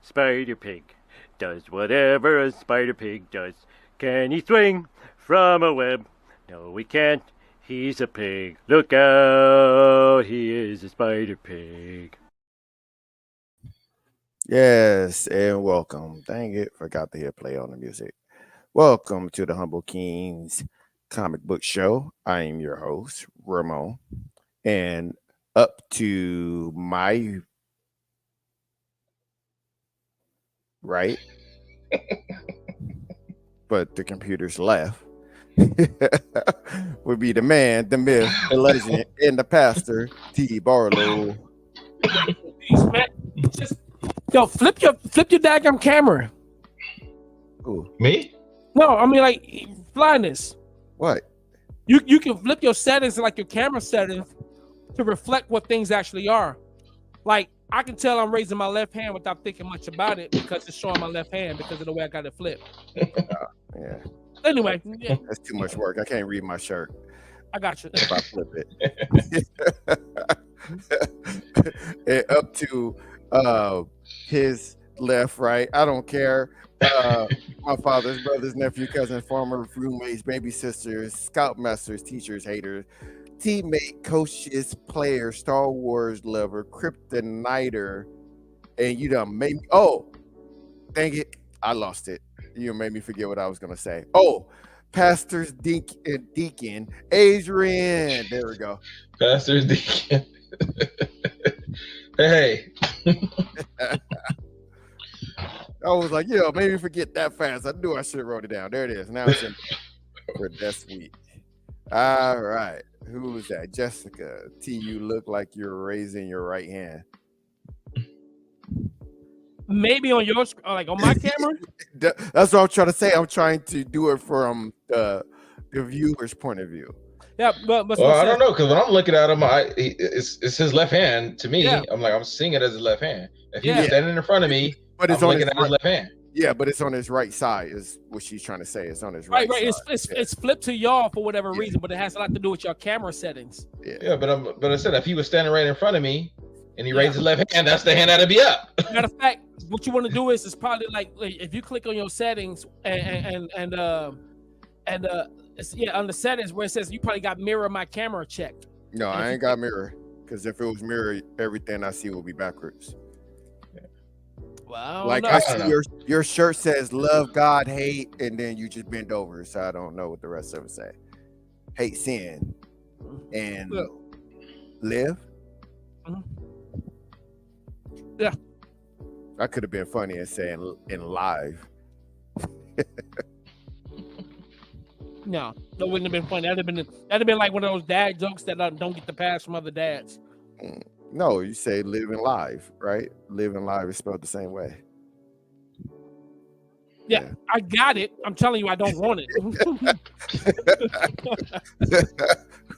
Spider Pig does whatever a spider pig does. Can he swing from a web? No, he can't. He's a pig. Look out, he is a spider pig. Yes, and welcome. Dang it, forgot to hit play on the music. Welcome to the Humble Kingz comic book show. I am your host, Ramon, and up to my right, but the computer's left, would be the man, the myth, the legend, and the pastor, T. Barlow. Man, just flip your daggum camera. Ooh, Me? No, I mean like blindness. what? You can flip your settings like your camera settings to reflect what things actually are. Like I can tell I'm raising my left hand without thinking much about it because it's showing my left hand because of the way I got it flipped. Yeah, Anyway, yeah, that's too much work. I can't read my shirt I got you. if I flip it. And up to his left, right. I don't care. My father's brothers, nephew, cousin, former roommates, baby sisters, scoutmasters, teachers, haters, teammate, coaches, player, Star Wars lover, kryptoniter, and you done made me. Oh, dang it! I lost it. You made me forget what I was gonna say. Oh, pastors, deacon, Adrian. There we go. Pastor's Deacon. Hey. I was like, made me forget that fast. I knew I should have wrote it down. There it is. Now it's in for this week. All right. Who was that? Jessica. T, you look like you're raising your right hand. Maybe on your like on my camera. That's what I'm trying to say. I'm trying to do it from the viewer's point of view. Yeah, but Well, I don't know because when I'm looking at him, it's his left hand to me. Yeah. I'm seeing it as his left hand. If he Yeah. was standing in front of me, But it's I'm on looking his at his left hand. Yeah, but it's on his right side, is what she's trying to say. It's on his right right. side. It's flipped to y'all for whatever Yeah. reason, but it has a lot to do with your camera settings. Yeah, but I said if he was standing right in front of me and he raised his left hand, that's the hand that'd be up. Matter of fact, what you want to do is probably like if you click on your settings and it's, on the settings where it says you probably got mirror my camera checked. No, I ain't got mirror. Because if it was mirror, everything I see will be backwards. Well, Like I see your shirt says love God, hate, and then you just bend over, so I don't know what the rest of it say. Hate sin and live. Mhm. Yeah. I could have been funny and saying in live. No, that wouldn't have been funny. That'd have been like one of those dad jokes that don't get the pass from other dads. No, you say living live, right? Living live is spelled the same way. Yeah, I got it. I'm telling you, I don't want it.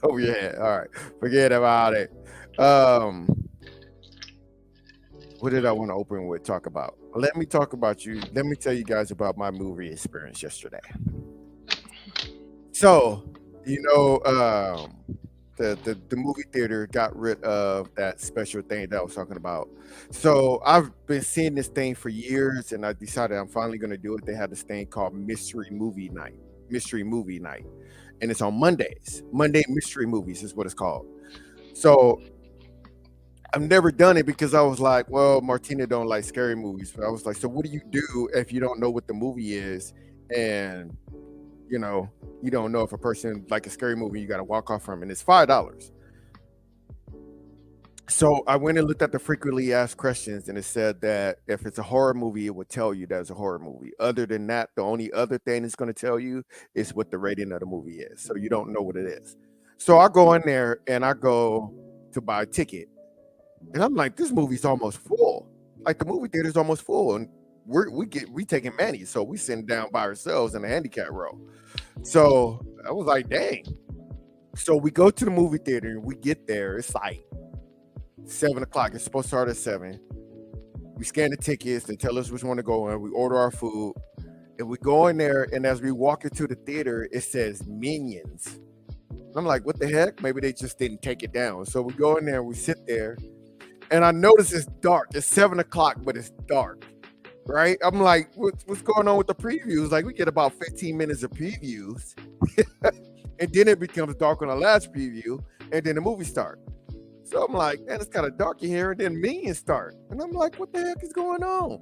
Oh yeah, all right. Forget about it. What did I want to open with? Talk about? Let me talk about you. Let me tell you guys about my movie experience yesterday. So, the movie theater got rid of that special thing that I was talking about. So I've been seeing this thing for years, and I decided I'm finally going to do it. They have this thing called Mystery Movie Night, and it's on Mondays. Monday Mystery Movies is what it's called. So I've never done it because I was like, well, Martina don't like scary movies. But I was like, so what do you do if you don't know what the movie is, and you don't know if a person like a scary movie, you got to walk off from, and it's $5. So I went and looked at the frequently asked questions, and it said that if it's a horror movie, it would tell you that it's a horror movie. Other than that, the only other thing it's going to tell you is what the rating of the movie is. So you don't know what it is. So I go in there and I go to buy a ticket, and I'm like, this movie's almost full. Like the movie theater's almost full, and we taking Manny, so we sitting down by ourselves in the handicap row. So I was like, dang. So we go to the movie theater and we get there. It's like 7 o'clock. It's supposed to start at 7. We scan the tickets. They tell us which one to go in. We order our food, and we go in there. And as we walk into the theater, it says Minions. I'm like, what the heck? Maybe they just didn't take it down. So we go in there and we sit there, and I notice it's dark. It's 7 o'clock, but it's dark. And I notice it's dark. And as we walk into the theater, it says Minions. I'm like, what the heck? Maybe they just didn't take it down. So we go in there and we sit there, and I notice it's dark. It's 7 o'clock, but it's dark. And I notice it's dark. right? I'm like, what's going on with the previews? Like, we get about 15 minutes of previews, and then it becomes dark on the last preview, and then the movie starts. So I'm like, man, it's kind of dark in here, and then Minions start, and I'm like, what the heck is going on?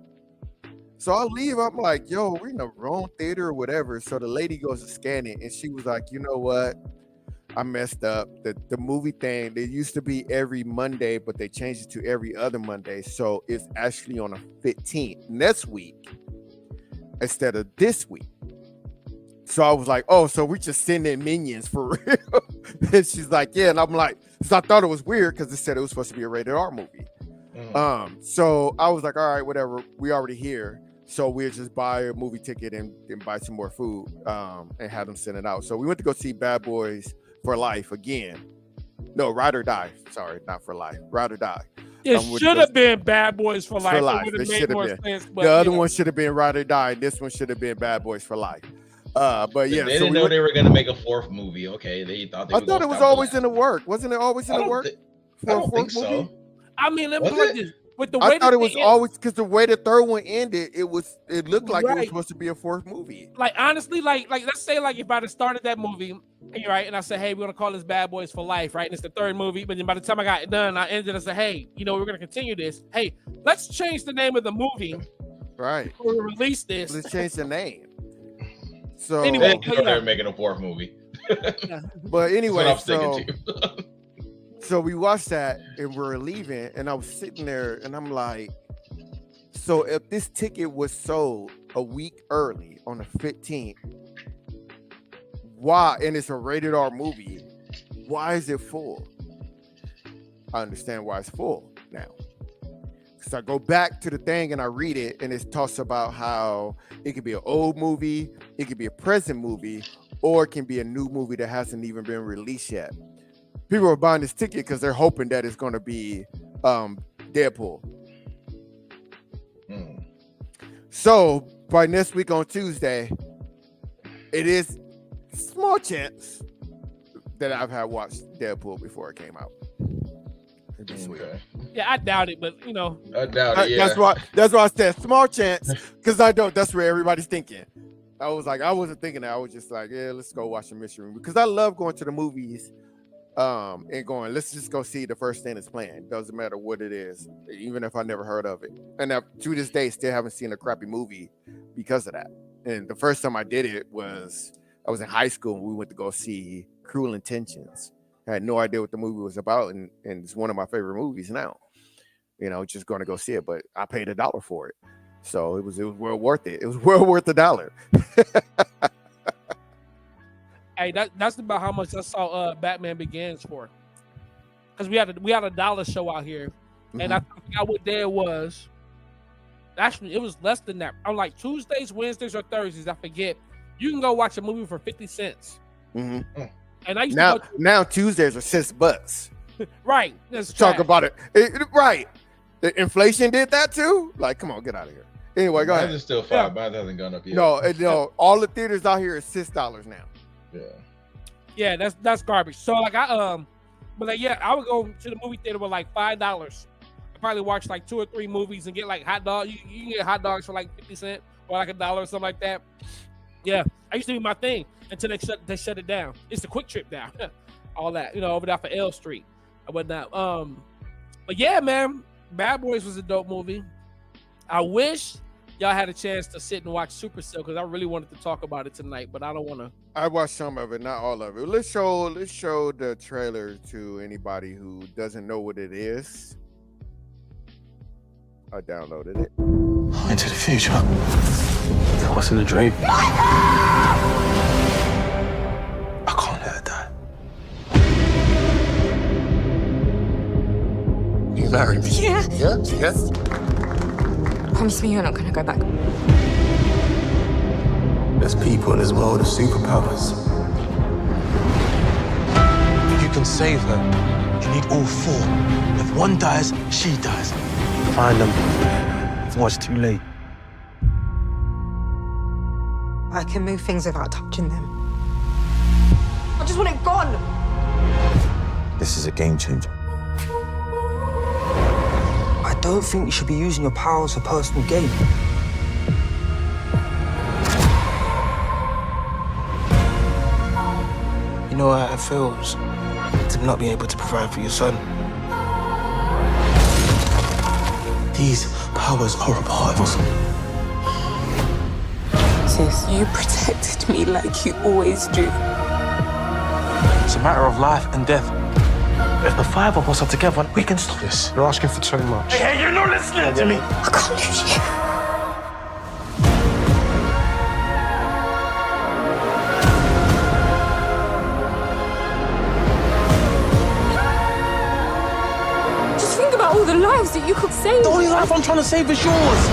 So I leave. I'm like, yo, we're in the wrong theater or whatever. So the lady goes to scan it, and she was like, you know what? I messed up. The movie thing, they used to be every Monday, but they changed it to every other Monday. So it's actually on the 15th next week instead of this week. So I was like, oh, so we just sending Minions for real? And she's like, yeah. And I'm like, so I thought it was weird because it said it was supposed to be a rated R movie. So I was like, all right, whatever. We already here. So we'll just buy a movie ticket and buy some more food and have them send it out. So we went to go see Bad Boys for Life again. No, Ride or Die. Sorry, not for life. Ride or Die. It should have been Bad Boys for Life. For Life. It should have been. Sense, but, the other one should have been Ride or Die. This one should have been Bad Boys for Life. But yeah, they didn't know they were going to make a fourth movie. Okay, they thought. I thought it was always in the work. Wasn't it always in the work? I don't think so. I mean, let me put this. With the way I thought it was always because the way the third one ended, it looked like it was supposed to be a fourth movie. Like honestly, like let's say like if I'd have started that movie, right, and I said, hey, we're gonna call this Bad Boys for Life, right? And it's the third movie, but then by the time I got it done, I ended and said, hey, we're gonna continue this. Hey, let's change the name of the movie. Right. Before we release this. Let's change the name. So anyway, they're making a fourth movie. But anyway, so we watched that and we're leaving, and I was sitting there and I'm like, so if this ticket was sold a week early on the 15th, why, and it's a rated R movie, why is it full? I understand why it's full now. Because I go back to the thing and I read it, and it talks about how it could be an old movie, it could be a present movie, or it can be a new movie that hasn't even been released yet. People are buying this ticket because they're hoping that it's going to be Deadpool. So by next week on Tuesday, it is small chance that I've had watched Deadpool before it came out. Okay. Yeah, I doubt it, but I doubt it. Yeah. That's why I said small chance, because I don't. That's where everybody's thinking. I was like, I wasn't thinking that. I was just like, yeah, let's go watch a mystery movie, because I love going to the movies. And going, let's just go see the first thing that's playing. Doesn't matter what it is, even if I never heard of it. And to this day, still haven't seen a crappy movie because of that. And the first time I did it was, I was in high school and we went to go see Cruel Intentions. I had no idea what the movie was about, and it's one of my favorite movies now. Just going to go see it, but I paid $1 for it. So it was well worth it. It was well worth $1. Hey, that's about how much I saw Batman Begins for. Because we had a dollar show out here, and I forgot what day it was. Actually, it was less than that. On like Tuesdays, Wednesdays, or Thursdays, I forget. You can go watch a movie for 50 cents. And I used now Tuesdays are $6. Right. That's talk about it. Right. The inflation did that too. Like, come on, get out of here. Anyway, go ahead. It's still $5. Mine hasn't gone up yet. No, all the theaters out here is $6 now. Yeah, that's garbage. So like I would go to the movie theater with like $5. I probably watch like 2 or 3 movies and get like hot dogs. You can get hot dogs for like 50 cents or like $1 or something like that. Yeah, I used to be my thing until they shut it down. It's the Quick Trip now. All that, over there for L Street and whatnot. But yeah, man, Bad Boys was a dope movie. I wish y'all had a chance to sit and watch Super Cell, because I really wanted to talk about it tonight, but I don't want to. I watched some of it, not all of it. Let's show the trailer to anybody who doesn't know what it is. I downloaded it. Into the future. What's in the dream? I can't let her die. You married me? Yeah. Yes. Promise me you're not going to go back. There's people in this world of superpowers. If you can save her, you need all 4. If one dies, she dies. Find them before it's too late. I can move things without touching them. I just want it gone. This is a game changer. I don't think you should be using your powers for personal gain. You know how it feels to not be able to provide for your son. These powers are a part of us. Sis, you protected me like you always do. It's a matter of life and death. If the five of us are together, we can stop this. You're asking for too much. Hey, you're not listening to me. I can't lose you. Just think about all the lives that you could save. The only life I'm trying to save is yours.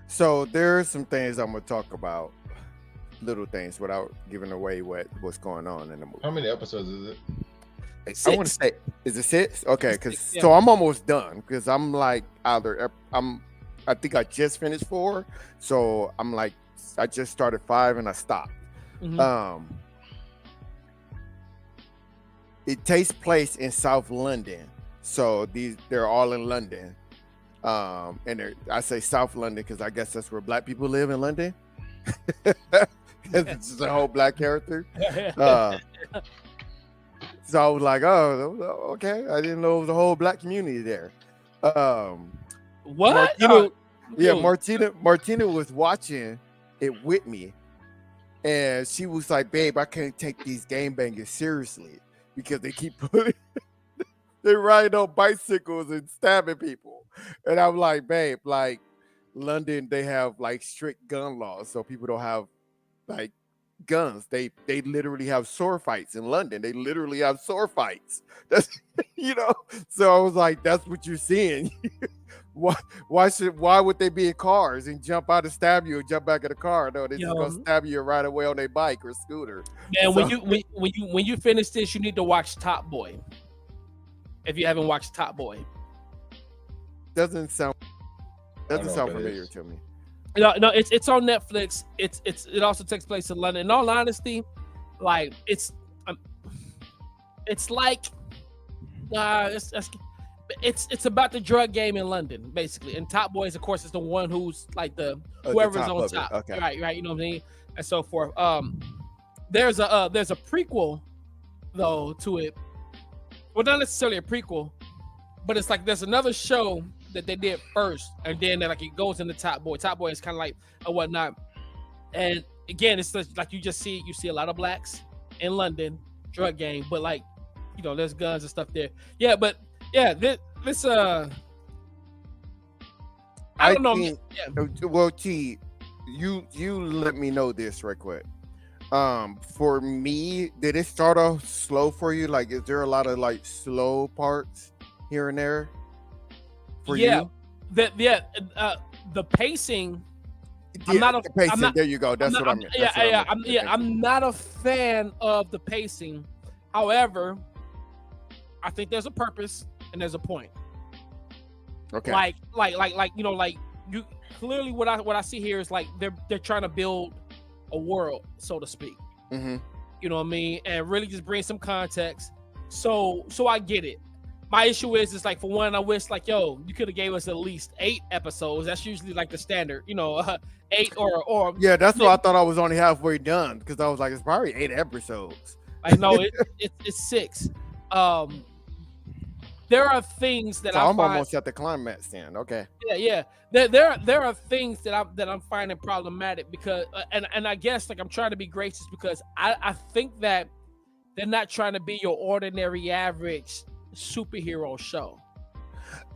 So there's some things I'm gonna talk about, little things, without giving away what's going on in the movie. How many episodes is it? I want to say, is it 6? Okay, because Yeah. so I'm almost done because I'm like I think I just finished 4, so I'm like I just started 5 and I stopped. Mhm. It takes place in South London, so they're all in London. And I say South London because I guess that's where black people live in London. It's just a whole black character. So I was like, oh, okay. I didn't know it was a whole black community there. What? Martina was watching it with me, and she was like, babe, I can't take these gangbangers seriously because they keep they're riding on bicycles and stabbing people. And I'm like, babe, like London, they have like strict gun laws, so people don't have like guns. They literally have sword fights in London. They literally have sword fights. That's So I was like, that's what you're seeing. Why would they be in cars and jump out and stab you and jump back in the car? No, they're just gonna stab you right away on their bike or scooter. Man, when you finish this, you need to watch Top Boy. If you haven't watched Top Boy. Doesn't sound familiar to me. No, it's on Netflix. It also takes place in London. In all honesty, like it's about the drug game in London, basically. And Top Boy, of course, is the one who's like whoever's on top. Okay. Right, you know what I mean, and so forth. There's a prequel though to it. Well, not necessarily a prequel, but it's like there's another show that they did first, and then like it goes into Top Boy. Top Boy is kind of like a whatnot, and again, it's just, like you see a lot of blacks in London, drug game, but like there's guns and stuff there. Yeah, but yeah, this I don't know. Yeah. Well, T, you let me know this right quick. For me, did it start off slow for you? Like, is there a lot of like slow parts here and there for you? The pacing. I'm not a pacing. There you go. That's what I meant. I'm not a fan of the pacing. However, I think there's a purpose and there's a point. Okay. Like you clearly what I see here is like they're trying to build a world, so to speak. Mm-hmm. You know what I mean? And really just bring some context. So I get it. My issue is like, for one, I wish like, you could have gave us at least 8 episodes. That's usually like the standard, 8 or yeah. That's why I thought I was only halfway done, because I was like, it's probably 8 episodes. I know it's 6. There are things that I'm almost at the climax then. Okay. Yeah. There are things that I'm finding problematic because, and I guess like I'm trying to be gracious because I think that they're not trying to be your ordinary average superhero show.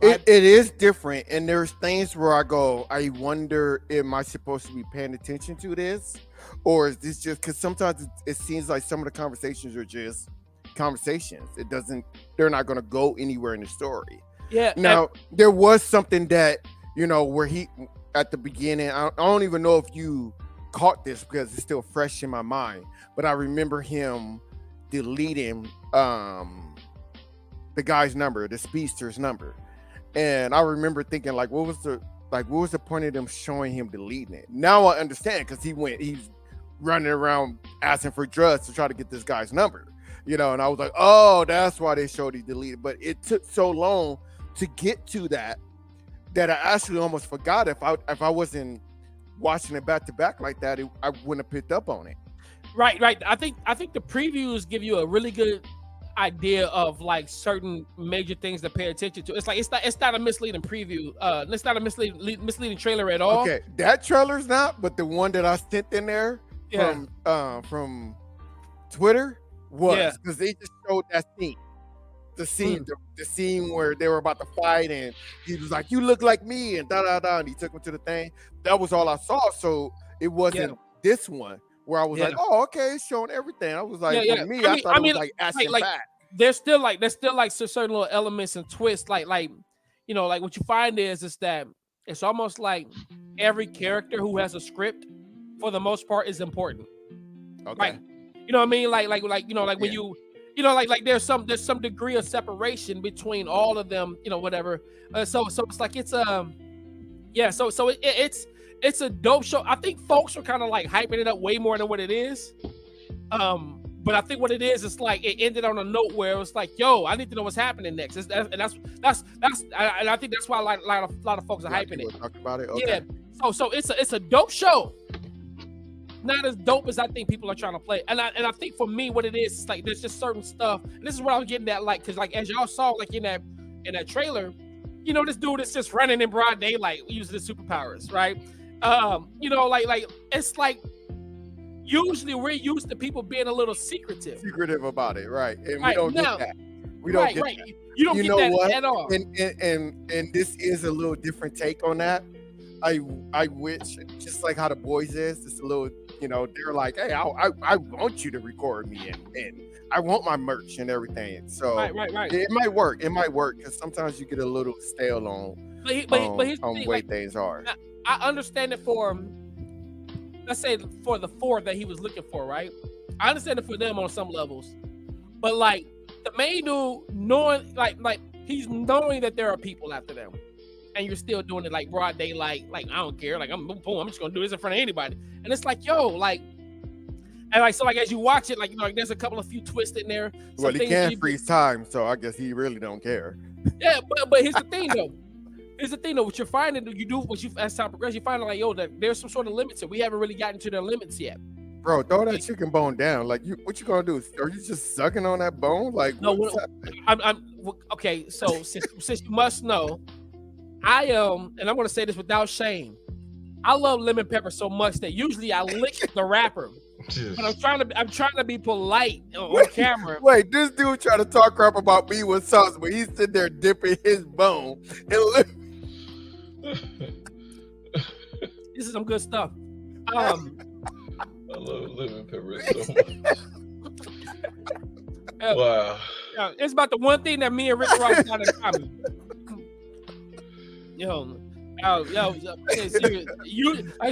It is different, and there's things where I wonder, am I supposed to be paying attention to this, or is this just because sometimes it seems like some of the conversations are just conversations. They're not going to go anywhere in the story. Yeah. Now there was something that where he at the beginning. I don't even know if you caught this because it's still fresh in my mind, but I remember him deleting the guy's number, the speedster's number, and I remember thinking like, what was the point of them showing him deleting it? Now I understand, because he's running around asking for drugs to try to get this guy's number. And I was like, oh, that's why they showed he deleted. But it took so long to get to that I actually almost forgot. If I wasn't watching it back to back like that, I wouldn't have picked up on it. Right. I think the previews give you a really good idea of like certain major things to pay attention to. It's like it's not a misleading preview. It's not a misleading trailer at all. Okay, that trailer's not, but the one that I sent in there from Twitter was, because they just showed that scene. The scene where they were about to fight, and he was like, "You look like me," and and he took him to the thing. That was all I saw. So it wasn't this one where I was like, "Oh, okay, it's showing everything." I was like, for me, I thought it was like action back. There's still like certain little elements and twists, like you know, like what you find is that it's almost like every character who has a script, for the most part, is important. Okay, like, you know what I mean? Like you know, like when you know, like there's some degree of separation between all of them, you know, whatever. So it's like it's so it's a dope show. I think folks are kind of like hyping it up way more than what it is. But I think what it is like it ended on a note where it was like, yo, I need to know what's happening next. And I think that's why a lot of folks are hyping it. Talk about it. Okay. Yeah. So it's a dope show. Not as dope as I think people are trying to play, and I think for me, what it is like there's just certain stuff. And this is what I was getting at, like, because like as y'all saw, like in that trailer, you know, this dude is just running in broad daylight using his superpowers, right? You know, like it's like usually we're used to people being a little secretive about it, right? And we don't get that. We don't get that. You don't get that at all. And this is a little different take on that. I wish, just like how the boys is, it's a little, you know, they're like, hey, I want you to record me and I want my merch and everything. So right. It might work because sometimes you get a little stale on the way things are. I understand it for, let's say, for the 4 that he was looking for, right? I understand it for them on some levels, but like the main dude knowing, like he's knowing that there are people after them. And you're still doing it like broad daylight, like I don't care, like I'm just gonna do this in front of anybody. And it's like, yo, like, and like so, like as you watch it, like, you know, like there's a few twists in there. Well, he can't freeze time, so I guess he really don't care. Yeah, but here's the thing though. What you're finding, as time progresses, you find like, yo, that there's some sort of limits here. We haven't really gotten to their limits yet. Bro, throw that chicken bone down. Like, what you gonna do? Are you just sucking on that bone? Like, no, I'm okay. So since you must know. And I'm going to say this without shame. I love lemon pepper so much that usually I lick the wrapper, but I'm trying to be polite on camera. Wait, this dude trying to talk crap about me with sauce, but he's sitting there dipping his bone. This is some good stuff. I love lemon pepper so much. Wow. It's about the one thing that me and Rick Ross got in common. Yo, serious. I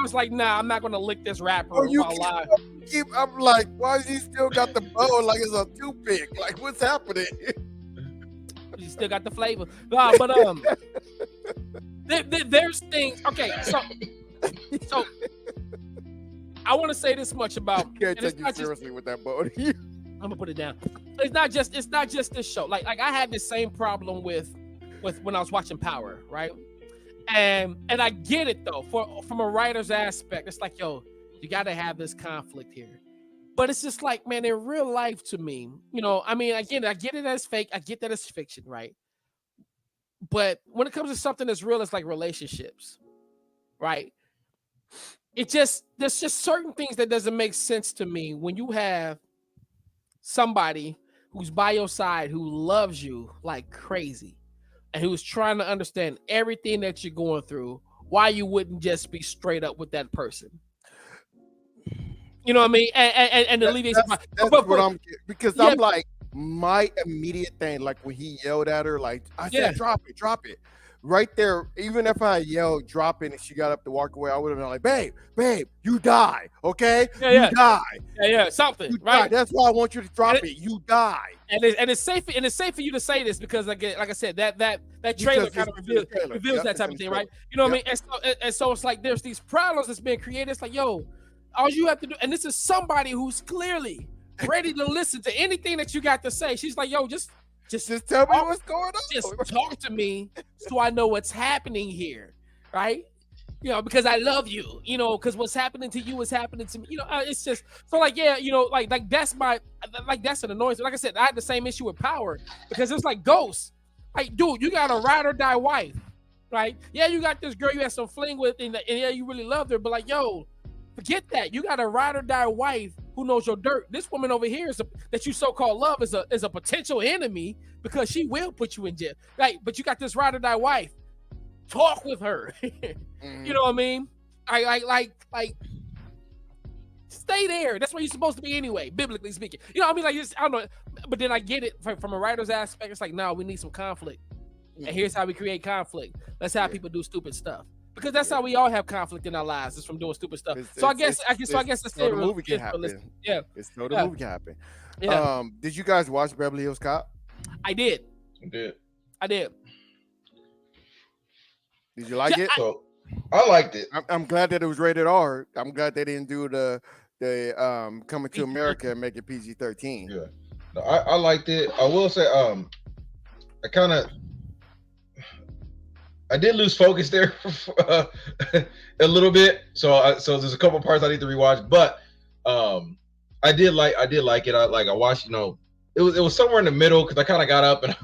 was like, nah, I'm not gonna lick this wrapper. I'm like, why is he still got the bone like it's a toothpick? Like, what's happening? He still got the flavor. Nah, but there's things. Okay, so I want to say this much about. I can't take you seriously with that bone. I'm gonna put it down. It's not just this show. Like I had the same problem with when I was watching Power, right? And I get it though, from a writer's aspect. It's like, yo, you gotta have this conflict here. But it's just like, man, in real life to me, you know, I mean, again, I get it as fake, I get that as fiction, right? But when it comes to something that's real, it's like relationships, right? There's just certain things that doesn't make sense to me when you have somebody who's by your side who loves you like crazy and who's trying to understand everything that you're going through, why you wouldn't just be straight up with that person. You know what I mean? And alleviate I'm like, my immediate thing, like when he yelled at her, like I said, drop it. Right there, even if I yelled, drop it, and she got up to walk away, I would have been like, babe, you die, okay? You die. Yeah, something, you right? Die. That's why I want you to drop it. You die. And it's safe for you to say this because, like I said, that trailer kind of reveals that type of thing, right? You know what I mean? And so it's like there's these problems that's being created. It's like, yo, all you have to do, and this is somebody who's clearly ready to listen to anything that you got to say. She's like, yo, just Just tell me what's going on. Just talk to me so I know what's happening here, right? You know, because I love you, you know, because what's happening to you is happening to me. You know, it's just so like, yeah, you know, like that's that's an annoyance. Like I said, I had the same issue with Power because it's like Ghost. Like, dude, you got a ride or die wife, right? Yeah, you got this girl you had some fling with, and yeah, you really loved her, but like, yo, forget that. You got a ride or die wife who knows your dirt. This woman over here that you so-called love is a potential enemy because she will put you in jail, right? But you got this ride or die wife. Talk with her. You know what I mean? I like stay there. That's where you're supposed to be anyway, biblically speaking. You know what I mean? Like, I don't know, but then I get it from a writer's aspect. It's like, no, we need some conflict. And here's how we create conflict. Let's have people do stupid stuff. Because that's how we all have conflict in our lives, is from doing stupid stuff. I guess that's the movie can happen. Yeah. It's so the movie can happen. Yeah. Did you guys watch Beverly Hills Cop? I did. I did. Did you like it? So I liked it. I'm glad that it was rated R. I'm glad they didn't do the Coming to America and make it PG-13. Yeah, no, I liked it. I will say, I did lose focus there a little bit. So there's a couple parts I need to rewatch, but I did like it. I watched. You know, it was somewhere in the middle because I kind of got up and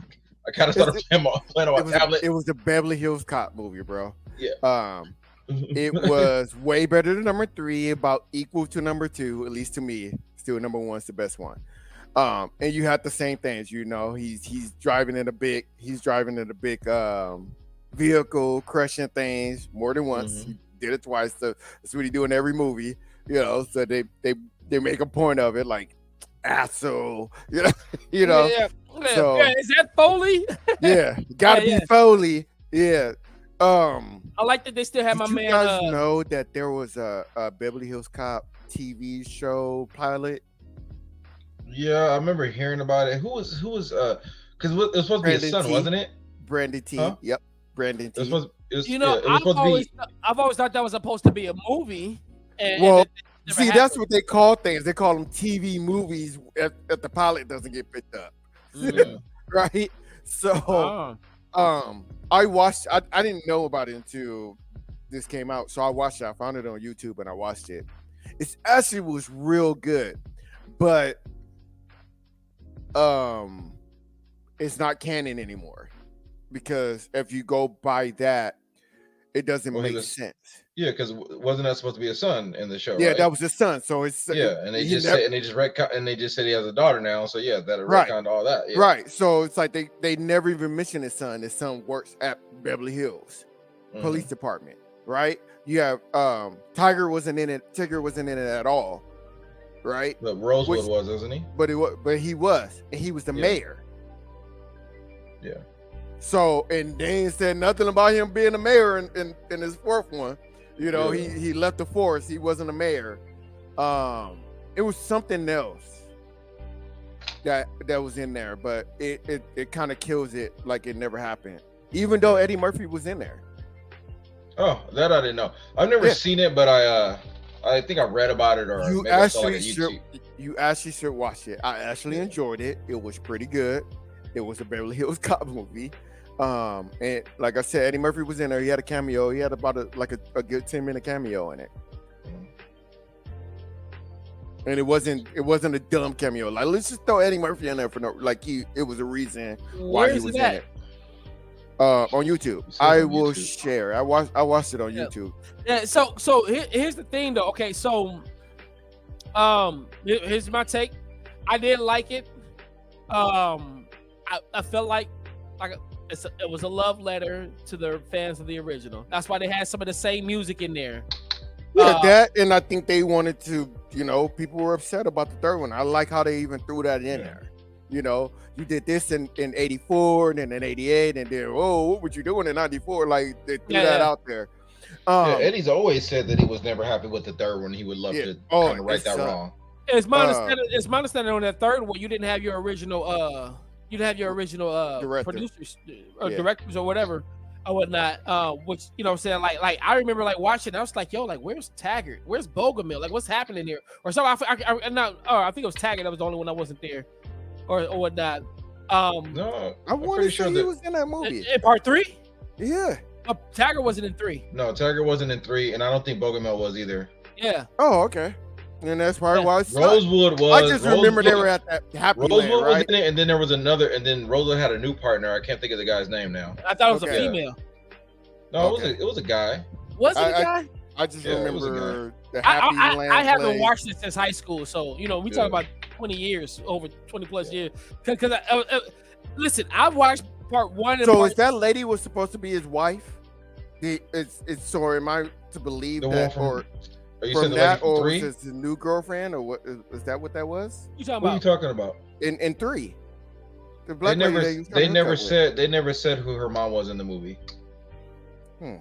I kind of started playing on my tablet. It was the Beverly Hills Cop movie, bro. Yeah. It was way better than number 3, about equal to number 2, at least to me. Still, number 1's the best one. And you had the same things, you know. He's driving in a big vehicle, crushing things more than once. He did it twice. So that's what he do in every movie, you know. So they make a point of it, like asshole, you know. Yeah. So is that Foley? Yeah, gotta be Foley. Yeah. I like that they still have my man. You guys know that there was a Beverly Hills Cop TV show pilot? Yeah, I remember hearing about it. Who was because it was supposed to be his son, wasn't it? Brandon T. Huh? Yep, Brandon T. I've always thought that was supposed to be a movie. See, that's what they call things. They call them TV movies if the pilot doesn't get picked up. Right? So I watched I didn't know about it until this came out. So I watched it. I found it on YouTube and I watched it. It actually was real good, but it's not canon anymore. Because if you go by that, it doesn't make sense. Yeah, because wasn't that supposed to be a son in the show? Yeah, right? that was his son. So it's and they just said he has a daughter now. So yeah, that retconned all that. Yeah. Right. So it's like they never even mentioned his son. His son works at Beverly Hills Police Department. Right. You have Tigger wasn't in it. Tigger wasn't in it at all. Right. But Rosewood was, isn't he? But he was, and he was the mayor. Yeah. So, and they ain't said nothing about him being a mayor in his 4th one. You know, he left the force. He wasn't a mayor. It was something else that was in there, but it kind of kills it like it never happened. Even though Eddie Murphy was in there. Oh, that I didn't know. I've never seen it, but I think I read about it, or maybe I saw it on YouTube. You actually should watch it. I actually enjoyed it. It was pretty good. It was a Beverly Hills Cop movie. And like I said, Eddie Murphy was in there. He had a cameo. He had about a good 10-minute cameo in it. And it wasn't a dumb cameo. Like, let's just throw Eddie Murphy in there for it was a reason why he was in it. On YouTube. I will share. I watched it on YouTube. Yeah, so here's the thing though. Okay, so here's my take. I did like it. I felt like it was a love letter to the fans of the original. That's why they had some of the same music in there. Yeah, that, and I think they wanted to, people were upset about the 3rd one. I like how they even threw that in there. You did this in 84 and then in 88, and then, what would you doing in 94? Like, they threw that out there. Eddie's always said that he was never happy with the 3rd one. He would love to kind of right that wrong. It's my understanding on that 3rd one, you didn't have your original producers or directors or whatever or whatnot, which what I'm saying, like I remember like watching, I was like, yo, like where's Taggart, where's Bogomil, like what's happening here, or something. I think it was Taggart that was the only one I wasn't there or whatnot. No, I I'm want pretty to sure say he that. was in that movie. In part 3, Yeah. Tiger wasn't in 3. No, Tiger wasn't in 3, and I don't think Bogomil was either. Yeah. Oh, okay. And that's probably why it's Rosewood was. I just remember they were at that Happy Rosewood Land, right? was in it, and then there was another, and then Rosewood had a new partner. I can't think of the guy's name now. I thought it was Okay. a female. No, Okay. it was a guy. Was it a guy? I just Yeah, it was a remember the Happy Land. I haven't play. watched it since high school, so we Yeah. talk about 20 years, over 20 plus years. Because listen, I've watched part 1 and So part is that lady was supposed to be his wife? It's so am I to believe The that, one or Are you from saying the lady that, from or 3? was this his new girlfriend, or what? Is that what that was? you talking What are you about? talking about? In 3, the They black never, lady that he was they trying to never hook up said, they never said who her mom was in the movie. Hmm.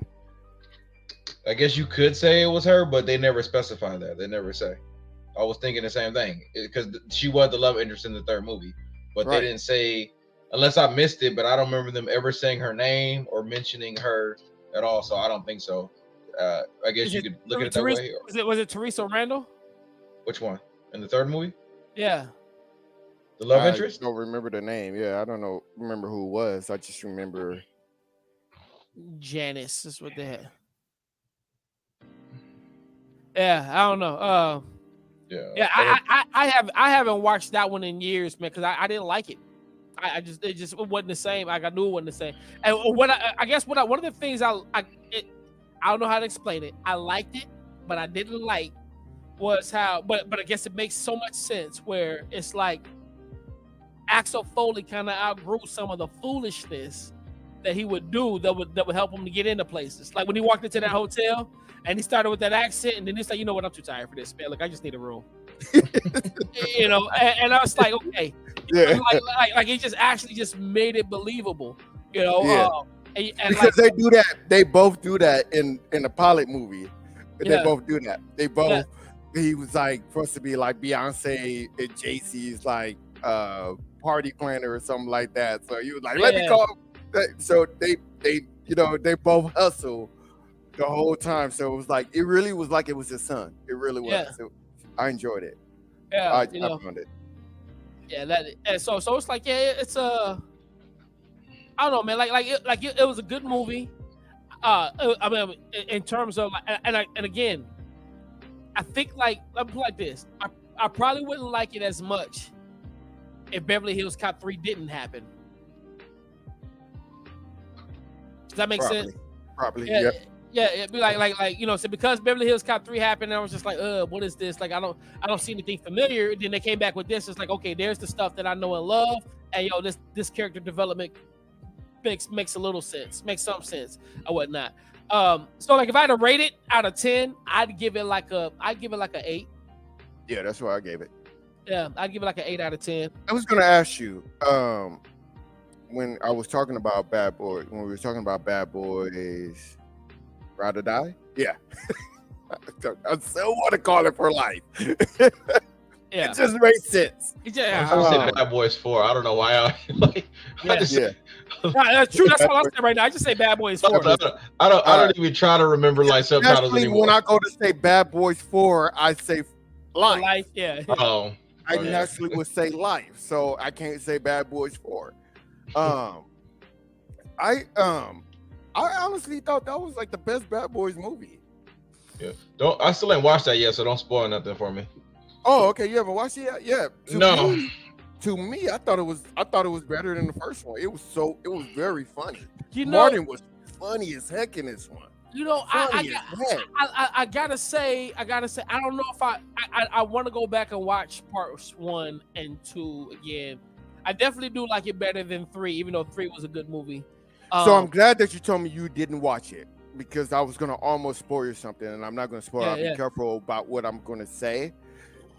I guess you could say it was her, but they never specify that. They never say. I was thinking the same thing because she was the love interest in the 3rd movie, but Right. they didn't say, unless I missed it. But I don't remember them ever saying her name or mentioning her at all. So I don't think so. I guess you could look at it that way. Or, Was it Teresa Randall? which one in the 3rd movie? Yeah. The love I interest? don't remember the name. Yeah, I don't remember who it was. I just remember. Janice is what they had. Yeah, I don't know. Yeah. I haven't watched that one in years, man, because I didn't like it. It wasn't the same. I knew it wasn't the same. And one of the things I don't know how to explain it. I liked it, but I didn't like was how. But I guess it makes so much sense where it's like Axel Foley kind of outgrew some of the foolishness that he would do that would help him to get into places. Like when he walked into that hotel and he started with that accent, and then he's like, you know what, I'm too tired for this, man. Look, I just need a room. And I was like, okay. Yeah. Like he just actually just made it believable, Yeah. And Because they do that. They both do that in the pilot movie. They Yeah. both do that. They both. Yeah. He was like supposed to be like Beyonce and JC's like party planner or something like that. So he was like, let me Yeah. call. So they they both hustle the whole time. So it was like it really was like it was his son. It really was. Yeah. I enjoyed it. yeah, I found it. and so it's like, yeah, it's I don't know, man. It was a good movie. I mean, in terms of and again, I think like let me put it like this. I probably wouldn't like it as much if Beverly Hills Cop 3 didn't happen. Does that make sense? Probably. Yeah, Yep. yeah. It'd be like so because Beverly Hills Cop 3 happened, I was just like, what is this? Like I don't see anything familiar. Then they came back with this. It's like, okay, there's the stuff that I know and love, and this character development makes a little sense, makes some sense or whatnot. So like if I had to rate it out of 10, I'd give it like a 8. Yeah, that's why I gave it. Yeah, I'd give it like an 8 out of 10. I was gonna ask you, when I was talking about Bad Boys, when we were talking about Bad Boys Ride or Die? Yeah. I still want to call it For Life. Yeah, It just makes sense. yeah. I was gonna say Bad Boys 4. I don't know why I like. I just, Yeah. Nah, that's true. That's all I'm saying right now. I just say Bad Boys 4. I don't even try to remember like subtitles Especially anymore. when I go to say Bad Boys 4, I say Life. Life, yeah. Oh, I okay. naturally would say Life, so I can't say Bad Boys 4. I honestly thought that was like the best Bad Boys movie. Yeah. I still ain't watched that yet, so don't spoil nothing for me. Oh, okay. You haven't watched it yet? Yeah. No. To me, I thought it was better than the first one. It was very funny. You know, Martin was funny as heck in this one. Funny as heck. I gotta say, I don't know if I want to go back and watch parts 1 and 2 again. I definitely do like it better than 3, even though 3 was a good movie. So I'm glad that you told me you didn't watch it, because I was gonna almost spoil you something, and I'm not gonna spoil. I'll be careful about what I'm gonna say.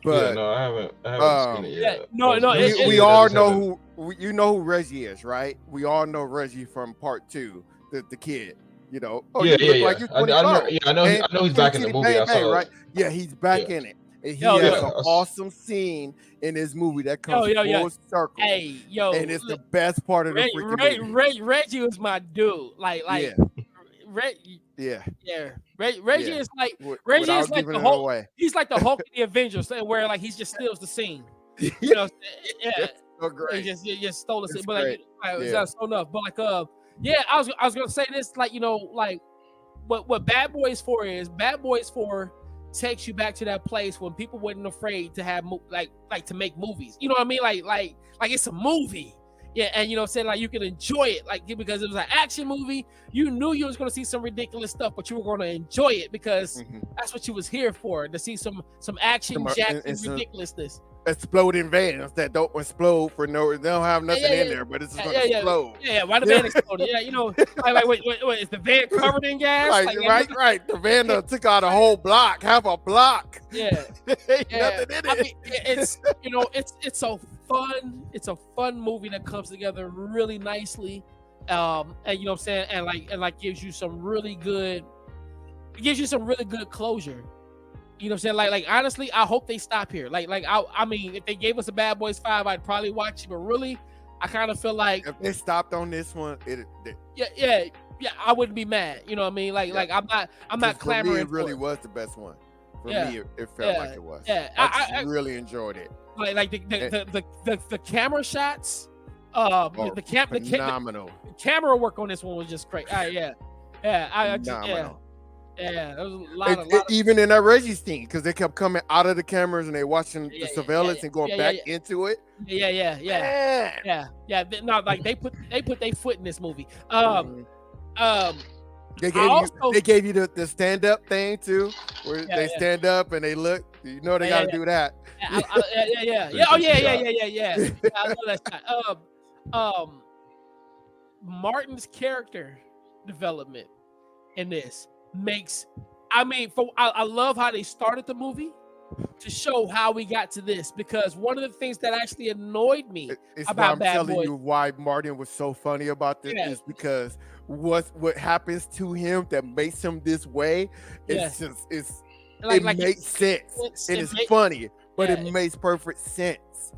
But yeah, no, I haven't seen it yet. we all know who you know who Reggie is, right? We all know Reggie from part 2, the kid. You know, yeah. Like you're 25. I know he's back in the movie. I saw right? Yeah, he's back in it. And he has an awesome scene in his movie that comes full circle. Hey, and it's the best part of the freaking movie. Reggie was my dude. Reggie is like the Hulk. He's like the Hulk of the Avengers, where like he just steals the scene. You know, so great. You just stole us. It's But great. it's not so enough. But yeah, I was gonna say this, like, like what Bad Boys 4 is. Bad Boys 4 takes you back to that place when people weren't afraid to have like to make movies. You know what I mean? Like it's a movie. Yeah, and you know what I'm saying, like you can enjoy it, like because it was an action movie. You knew you was gonna see some ridiculous stuff, but you were gonna enjoy it because that's what you was here for, to see some action, jack, and ridiculousness. Exploding vans that don't explode for no reason. They don't have nothing in there, but it's just gonna explode. Yeah, why the van exploded? Yeah, you know, like wait, is the van covered in gas? Right. The van took out a whole block, half a block. Yeah, nothing in it. I mean, it's it's a fun movie that comes together really nicely, and you know what I'm saying, and gives you some really good closure. You know what I'm saying? Like honestly, I hope they stop here. I mean, if they gave us a Bad Boys 5, I'd probably watch it. But really, I kind of feel like if they stopped on this one, I wouldn't be mad. You know what I mean? Like I'm not clamoring. For me, it really was the best one. For me, it felt like it was. Yeah, I really enjoyed it. Like the camera shots, the camera work on this one was just great. Phenomenal. Yeah, there was a lot of even in that Reggie scene, because they kept coming out of the cameras and they watching the surveillance and going back into it. Yeah. No, like they put their foot in this movie. They gave you the stand up thing too, where they stand up and they look. You know they got to do that. Yeah. Oh yeah. I love that shot. Martin's character development in this I love how they started the movie to show how we got to this, because one of the things that actually annoyed me about Bad Boys. I'm telling you why Martin was so funny about this is because what happens to him that makes him this way it makes sense. It is funny, but it makes perfect sense.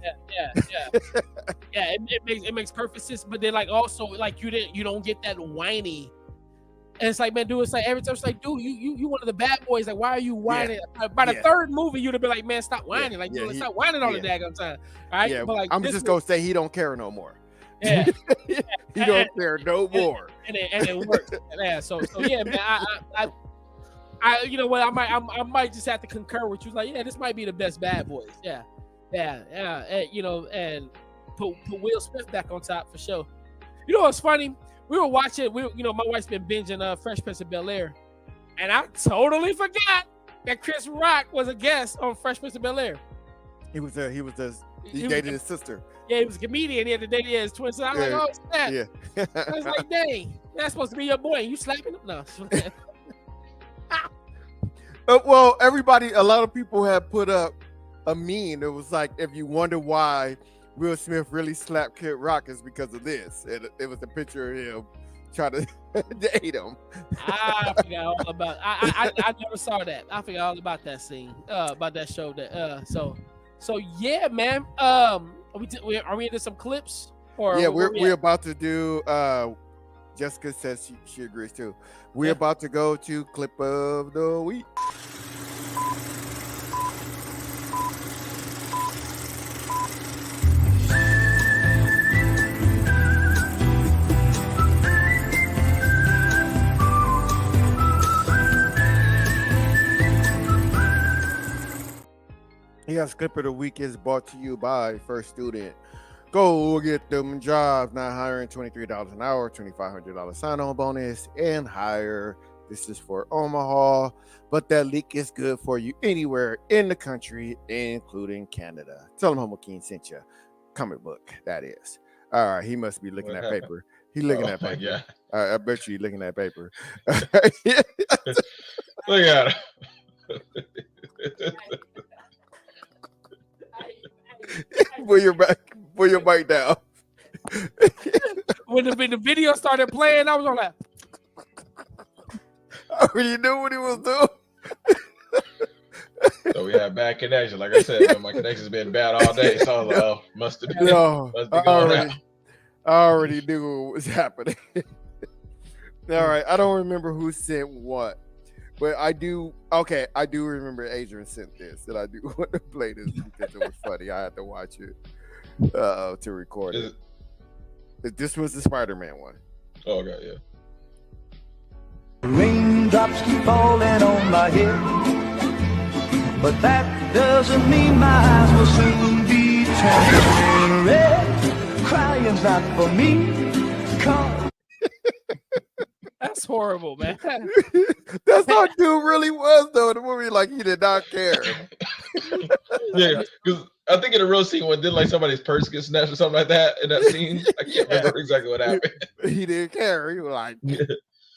It makes perfect sense. But then also you don't get that whiny. And it's like, man, dude, it's like every time it's like, dude, you one of the bad boys. Like, why are you whining? By the third movie, you'd have been like, man, stop whining. Stop whining all the daggone time. All right? Yeah, but I'm just gonna say he don't care no more. Yeah. He don't care no more. And it works. Yeah. So yeah, man, I you know what, I might just have to concur with you. Like, yeah, this might be the best Bad Boys. Yeah. And, you know, and put Will Smith back on top for sure. You know what's funny? We were watching. My wife's been binging Fresh Prince of Bel-Air, and I totally forgot that Chris Rock was a guest on Fresh Prince of Bel-Air. He dated his sister. Yeah, he was a comedian. He had to date his twin sister. I was like, oh snap! Yeah. I was like, dang, that's supposed to be your boy. You slapping him? No. Well, a lot of people have put up a meme. It was like, if you wonder why Will Smith really slapped Kid Rock, is because of this. It was a picture of him trying to date him. I forgot all about. I never saw that. I forgot all about that scene. About that show. That so yeah, man. Are we into some clips? Or yeah, we're about to do. Jessica says she agrees too. We're about to go to clip of the week. Yes, clip of the week is brought to you by First Student. Go get them jobs, not hiring, $23 an hour, $2,500 sign-on bonus, and higher. This is for Omaha, but that leak is good for you anywhere in the country, including Canada. Tell them Homo King sent you. Comic book, that is. All right, he must be looking at paper. He looking at paper. Yeah. I bet you looking at paper. Look at it. Put your mic down. When the video started playing, I was on that. I already knew what he was doing. So we have bad connection. Like I said, my connection's been bad all day. So I was like, must have been. I already knew what was happening. All right, I don't remember who sent what. But I do remember Adrian sent this, and I do want to play this because it was funny. I had to watch it. to record it. This was the Spider-Man one. Oh, okay, yeah. Raindrops keep falling on my head, but that doesn't mean my eyes will soon be turning red. Crying's not for me. Come. That's horrible, man. That's how dude really was, though. The movie, like, he did not care. Yeah, because I think in a real scene when did like somebody's purse get snatched or something like that in that scene. I can't remember exactly what happened. He didn't care. He was like,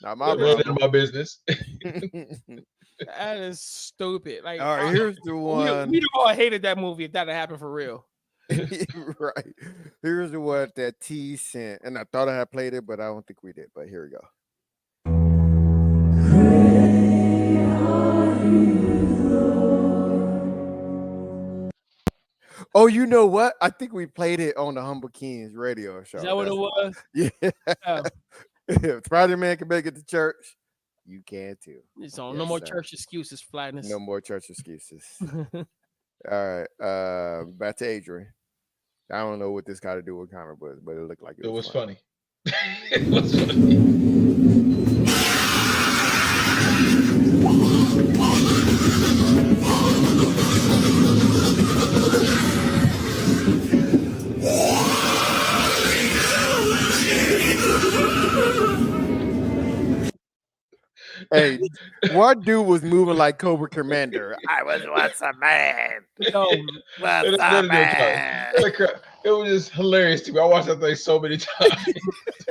not my in my business. That is stupid. Like, all right, here's the one. We all hated that movie if that had happened for real. Right. Here's the one that T sent, and I thought I had played it, but I don't think we did. But here we go. Oh, you know what? I think we played it on the Humble Kingz radio show. Is that what it was? Yeah. Oh. If Spider-Man can make it to church, you can too. So no more church excuses, flatness. No more church excuses. All right. Back to Adrian. I don't know what this got to do with comic books, but it looked like it was funny. It was funny. Hey, one dude was moving like Cobra Commander. I was once a man. Once a man. It was just hilarious to me. I watched that thing so many times.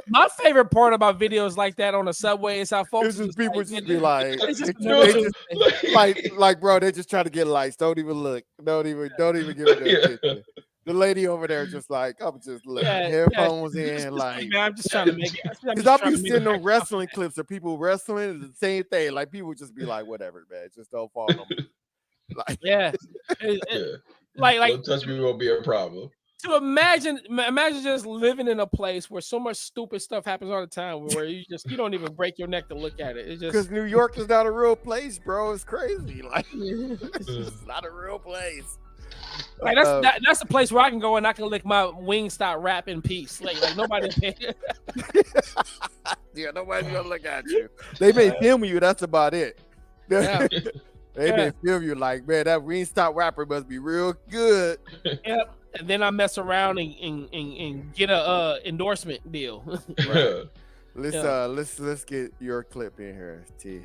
My favorite part about videos like that on the subway is how folks people just be like, like, bro, they just try to get likes. Don't even look. Don't even give it attention. The lady over there just like, I'm just looking. Headphones in, like, man, I'm just trying to make it. Because I'll be seeing them wrestling clips of people wrestling. It's the same thing. Like, people just be like, whatever, man. Just don't fall on me. Like, like, don't touch me won't be a problem. To imagine just living in a place where so much stupid stuff happens all the time, where you don't even break your neck to look at it. It's just because New York is not a real place, bro. It's crazy. Like, it's just not a real place. Like that's the place where I can go and I can lick my Wingstop wrap in peace. Like nobody. Yeah, nobody's gonna look at you. They may film you. That's about it. Yeah. They may film you like, man, that Wingstop wrapper must be real good. Yep. And then I mess around and get a endorsement deal. Right. Let's get your clip in here, T.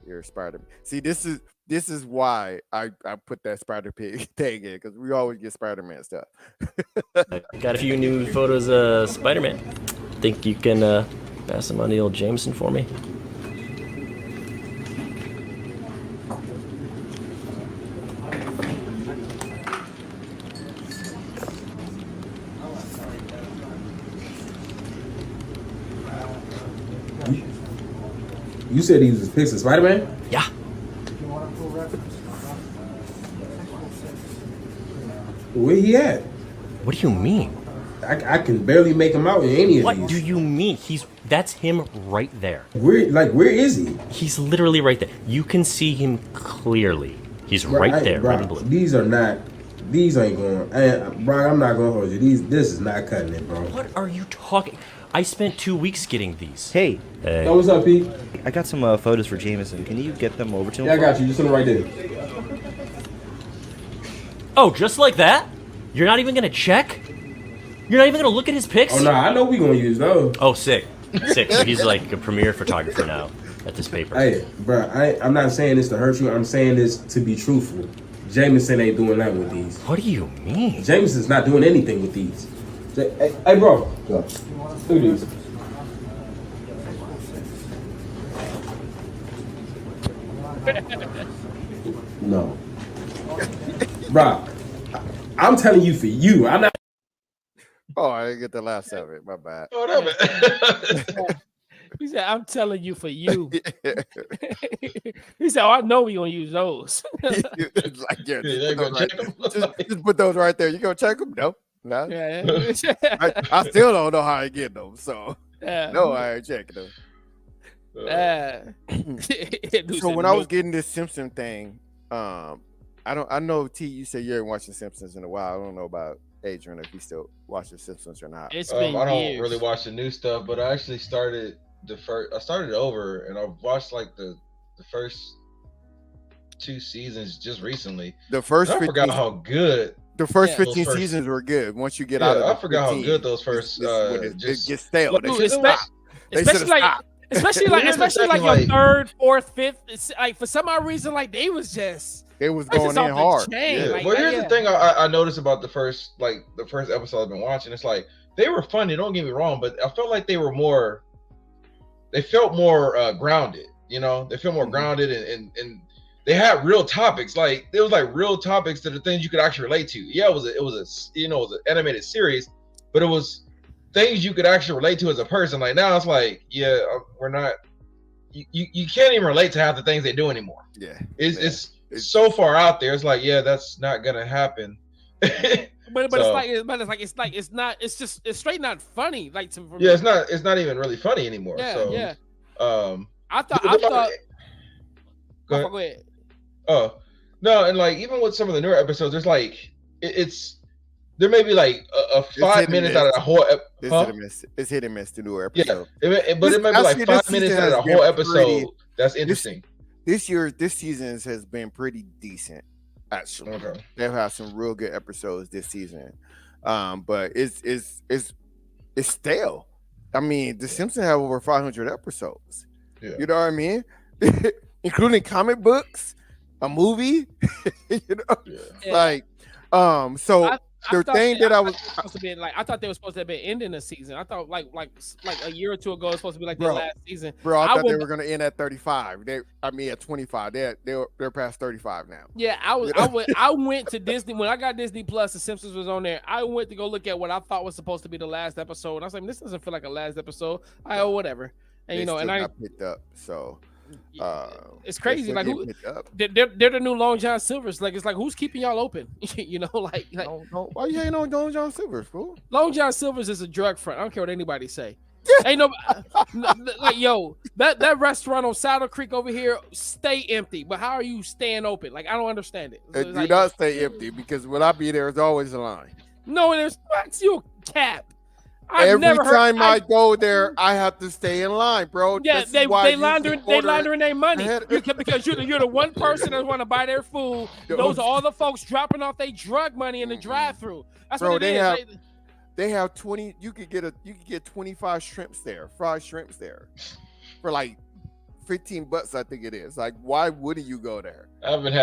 Your Spider-Man. See, this is why I put that Spider-Pig thing in, because we always get Spider-Man stuff. I got a few new photos of Spider-Man. Think you can pass them on to old Jameson for me? You said he was picks of Spider-Man? Yeah. Where he at? What do you mean? I can barely make him out in any of these. What do you mean? That's him right there. Where is he? He's literally right there. You can see him clearly. He's right there, bro, red and blue. These ain't going. Bro, I'm not going to hold you. This is not cutting it, bro. What are you talking? I spent 2 weeks getting these. Hey. Oh, what's up, Pete? I got some photos for Jameson. Can you get them over to him? Yeah, I got you. Just send them right there. Oh, just like that? You're not even going to check? You're not even going to look at his pics? Oh, no, I know we going to use those. Oh, sick. So he's like a premier photographer now at this paper. Hey, bro, I'm not saying this to hurt you. I'm saying this to be truthful. Jameson ain't doing that with these. What do you mean? Jameson's not doing anything with these. Hey, bro. Go. Look at these. No. Bro, I'm telling you for you. I'm not. Oh, I didn't get the last of it. My bad. He said, I'm telling you for you. He said, oh, I know we're going to use those. Like, just put those right there. You going to check them? No. No. Yeah. I still don't know how I get them. So, no, I ain't checking them. So, when I was getting this Simpson thing, I know T. You say you ain't watching Simpsons in a while. I don't know about Adrian if he still watches Simpsons or not. It's been I don't years. really watch the new stuff, but I actually started I started over, and I've watched like the first 2 seasons just recently. The first and I 15, forgot how good. the first Yeah. 15 Those first- seasons were good. Once you get Yeah, out of I the forgot 15, how good those first. it Just gets stale. Look, They dude, should stop. They especially should've like, stopped. especially Well, here's the especially thing, like your like- third, fourth, fifth. It's like for some odd reason, like they was just It was that's going just in off the hard. chain. Yeah. Like, Well, here's yeah. the thing I noticed about the first episode I've been watching. It's like they were funny. Don't get me wrong, but I felt like they were more. They felt more grounded. You know, they felt more grounded and they had real topics. Like there was like real topics that are things you could actually relate to. Yeah, it was an animated series, but it was things you could actually relate to as a person. Like now it's like, yeah, we're not. You can't even relate to half the things they do anymore. Yeah, it's so far out there. It's like, yeah, that's not gonna happen. But So- it's straight not funny. Like to Yeah, it's not even really funny anymore. Yeah, so, yeah. I thought. Go Go ahead. Oh no, and like even with some of the newer episodes, there's like it's there may be like a 5 minutes out of the whole. It's hit and miss. It's hit and miss. The newer episode. Yeah, but it might be like 5 minutes out of the whole episode. That's interesting. This season has been pretty decent. Actually, Okay. They've had some real good episodes this season, but it's stale. I mean, The Simpsons have over 500 episodes. Yeah. You know what I mean, including comic books, a movie. You know, Yeah. like so. The thing that I was supposed to be like, I thought they were supposed to have been ending the season. I thought like a year or two ago, it was supposed to be like their Bro. last season. Bro, I thought they went- were gonna end at 35. At 25. They're past 35 now. Yeah, I went to Disney when I got Disney Plus. The Simpsons was on there. I went to go look at what I thought was supposed to be the last episode. And I was like, this doesn't feel like a last episode. Whatever. And They and still I got picked up. So it's they crazy. still Like get who, picked up. they're the new Long John Silver's. Like it's like who's keeping y'all open? You know, like Why you hating on Long John Silver's, fool? Long John Silver's is a drug front. I don't care what anybody say. Ain't no like yo that restaurant on Saddle Creek over here stay empty. But how are you staying open? Like I don't understand it. It do not stay empty because when I be there, there's always a line. No, there's what's your cap? I've Every never heard- time I go there, I have to stay in line, bro. Yeah, This is they why I laundering usually order- their money because you're the one person that want to buy their food. Those are all the folks dropping off their drug money in the drive-through. That's Bro, what it is. they have 20. You could get 25 shrimps there, fried shrimps there, for like $15. I think it is. Like, why wouldn't you go there? I haven't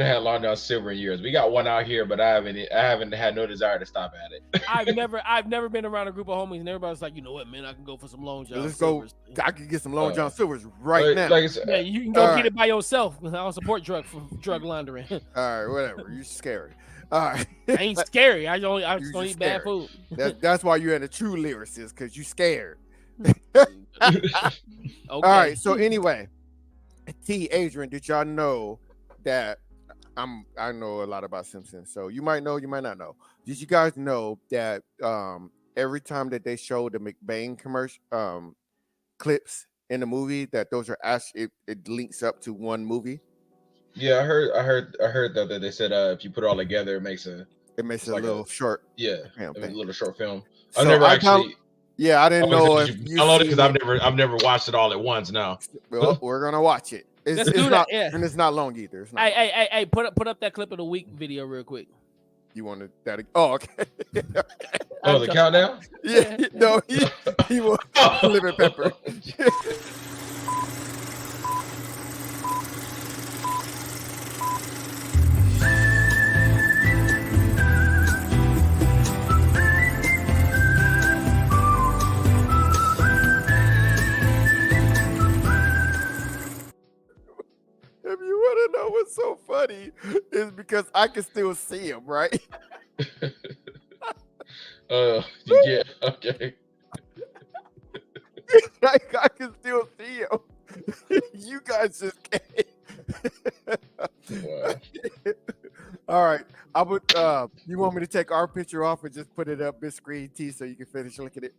had Long John Silver in years. We got one out here, but I haven't had no desire to stop at it. I've never been around a group of homies and everybody's like, you know what, man, I can go for some Long John Let's go. Silvers. I can get some Long John Silvers right now. Yeah, you can go get it by yourself. I don't support drug laundering. All right, whatever. You're scary. All right. I ain't scary. I just don't eat bad scary. food. That's why you're in a true lyricist, because you scared. Okay. All right. So anyway, T, Adrian, did y'all know that I know a lot about Simpsons? So you might know, you might not know. Did you guys know that every time that they show the McBain commercial clips in the movie, that those are actually it links up to one movie? Yeah, I heard that they said if you put it all together, it makes a little short. Yeah, film a thing. little short film. So I've never I actually. Yeah, I didn't know if you download it because I've never watched it all at once. Now, well, we're gonna watch it. Let's do that, not, yeah. and it's not long either. It's not. Hey, put up that clip of the week video real quick. You wanted that? Oh, okay. Oh, the countdown? Yeah, no, he will lemon pepper. If you want to know what's so funny, is because I can still see him, right? Yeah, okay. Like I can still see him. You guys just can't. All right, I would. You want me to take our picture off and just put it up big screen T so you can finish looking at it?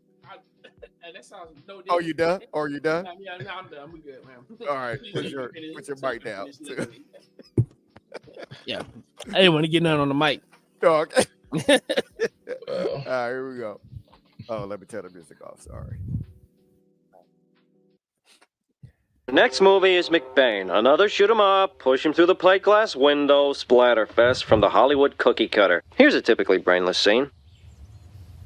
That sounds no. Oh, you done? Or you done? Yeah, no, I'm done. We good, man. All right, put your mic down. Yeah, I didn't want to get none on the mic. Dog. All right, here we go. Oh, let me turn the music off. Sorry. Next movie is McBain. Another shoot 'em up, push him through the plate glass window, splatterfest from the Hollywood cookie cutter. Here's a typically brainless scene.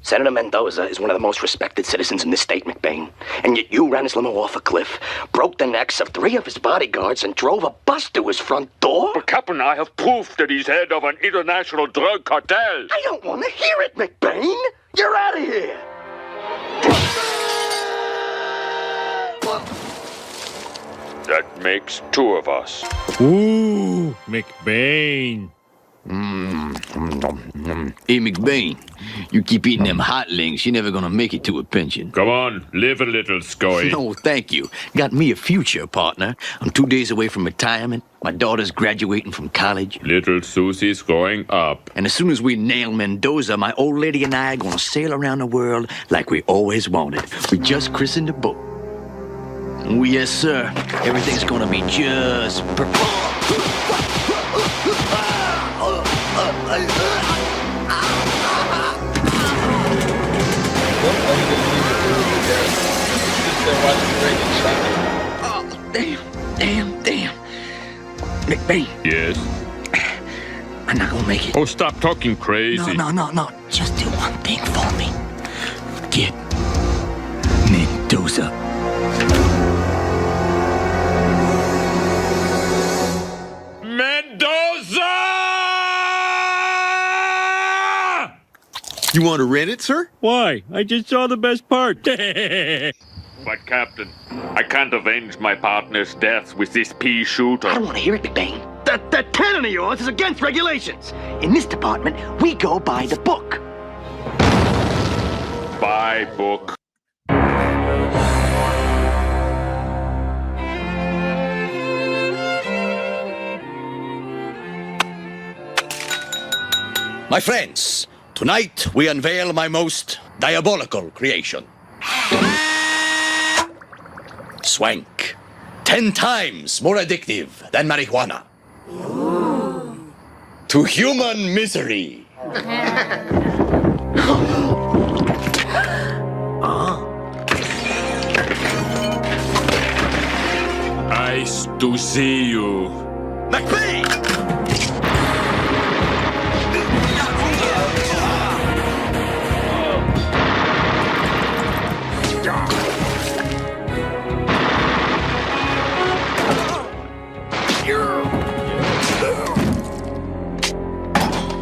Senator Mendoza is one of the most respected citizens in this state, McBain. And yet you ran his limo off a cliff, broke the necks of 3 of his bodyguards, and drove a bus to his front door? But Captain, I have proof that he's head of an international drug cartel. I don't want to hear it, McBain. You're out of here. That makes 2 of us. Ooh, McBain. Hey, McBain, you keep eating them hot links, you're never gonna make it to a pension. Come on, live a little, Scoy. No, thank you. Got me a future, partner. I'm 2 days away from retirement. My daughter's graduating from college. Little Susie's growing up. And as soon as we nail Mendoza, my old lady and I are gonna sail around the world like we always wanted. We just christened the boat. Oh, yes, sir. Everything's gonna be just Damn. McBain. Yes? I'm not gonna make it. Oh, stop talking crazy. No. Just do one thing for me. Get Mendoza. Mendoza! You want to rent it, sir? Why? I just saw the best part. But, Captain, I can't avenge my partner's death with this pea shooter. I don't want to hear it, McBain. That cannon of yours is against regulations. In this department, we go by the book. By book. My friends, tonight we unveil my most diabolical creation. Swank. 10 times more addictive than marijuana. To human misery. Nice to see you. McBain!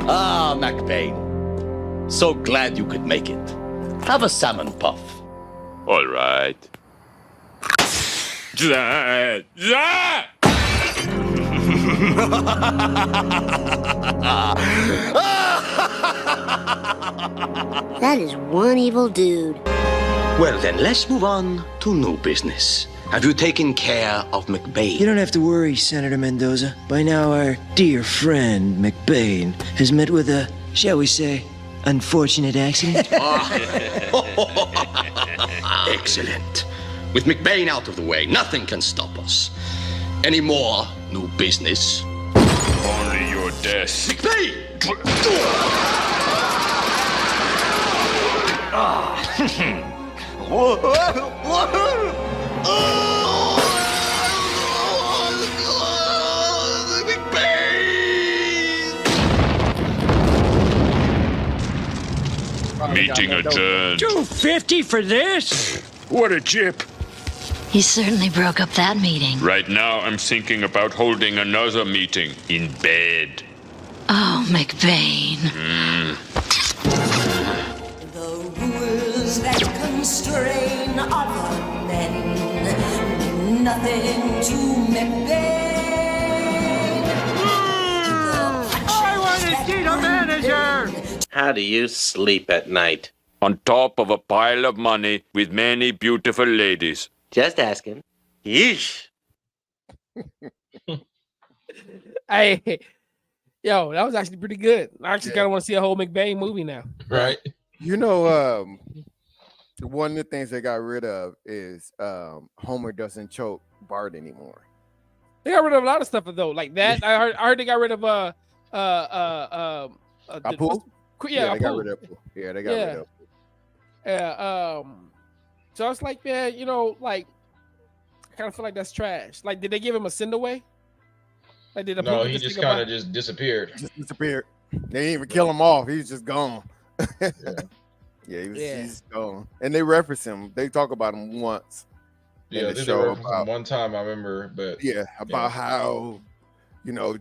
Ah, McBain. So glad you could make it. Have a salmon puff. All right. That is one evil dude. Well, then, let's move on to new business. Have you taken care of McBain? You don't have to worry, Senator Mendoza. By now, our dear friend, McBain, has met with a, shall we say, unfortunate accident. Excellent. With McBain out of the way, nothing can stop us. Any more new business? Only your death. McBain! Meeting adjourned. $250 for this? What a chip. He certainly broke up that meeting. Right now, I'm thinking about holding another meeting in bed. Oh, McBain. The rules that constrain other men, nothing to McBain. I want to see the manager! How do you sleep at night? On top of a pile of money with many beautiful ladies. Just asking. Yeesh. Hey, yo, that was actually pretty good. I actually kind of want to see a whole McBain movie now. Right. You know, one of the things they got rid of is Homer doesn't choke Bart anymore. They got rid of a lot of stuff though, like that. I heard they got rid of Apu? Yeah, they got Apu. rid of Apu. Yeah, they got rid of Apu. Yeah. So it's like, man, you know, like I kind of feel like that's trash. Like, did they give him a send away? Like, did No, he just kind of just disappeared. Just disappeared. They didn't even kill him off. He's just gone. He's gone. And they reference him. They talk about him once. Yeah, they reference him one time, I remember. But about how, you know,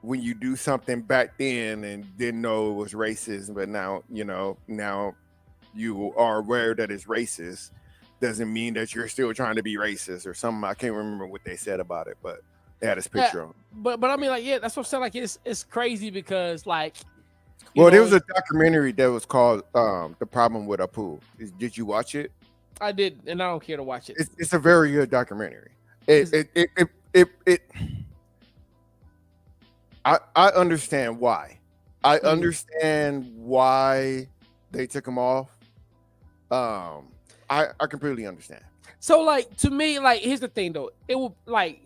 when you do something back then and didn't know it was racist, but now, you know, now you are aware that it's racist, doesn't mean that you're still trying to be racist or something. I can't remember what they said about it, but they had his picture on. But I mean, like, yeah, that's what I'm saying. Like, it's crazy because, like, well, there was a documentary that was called "The Problem with Apu." Did you watch it? I did, and I don't care to watch it. It's a very good documentary. I understand why. I understand why they took him off. I completely understand. So, like, to me, like, here's the thing though. It will, like,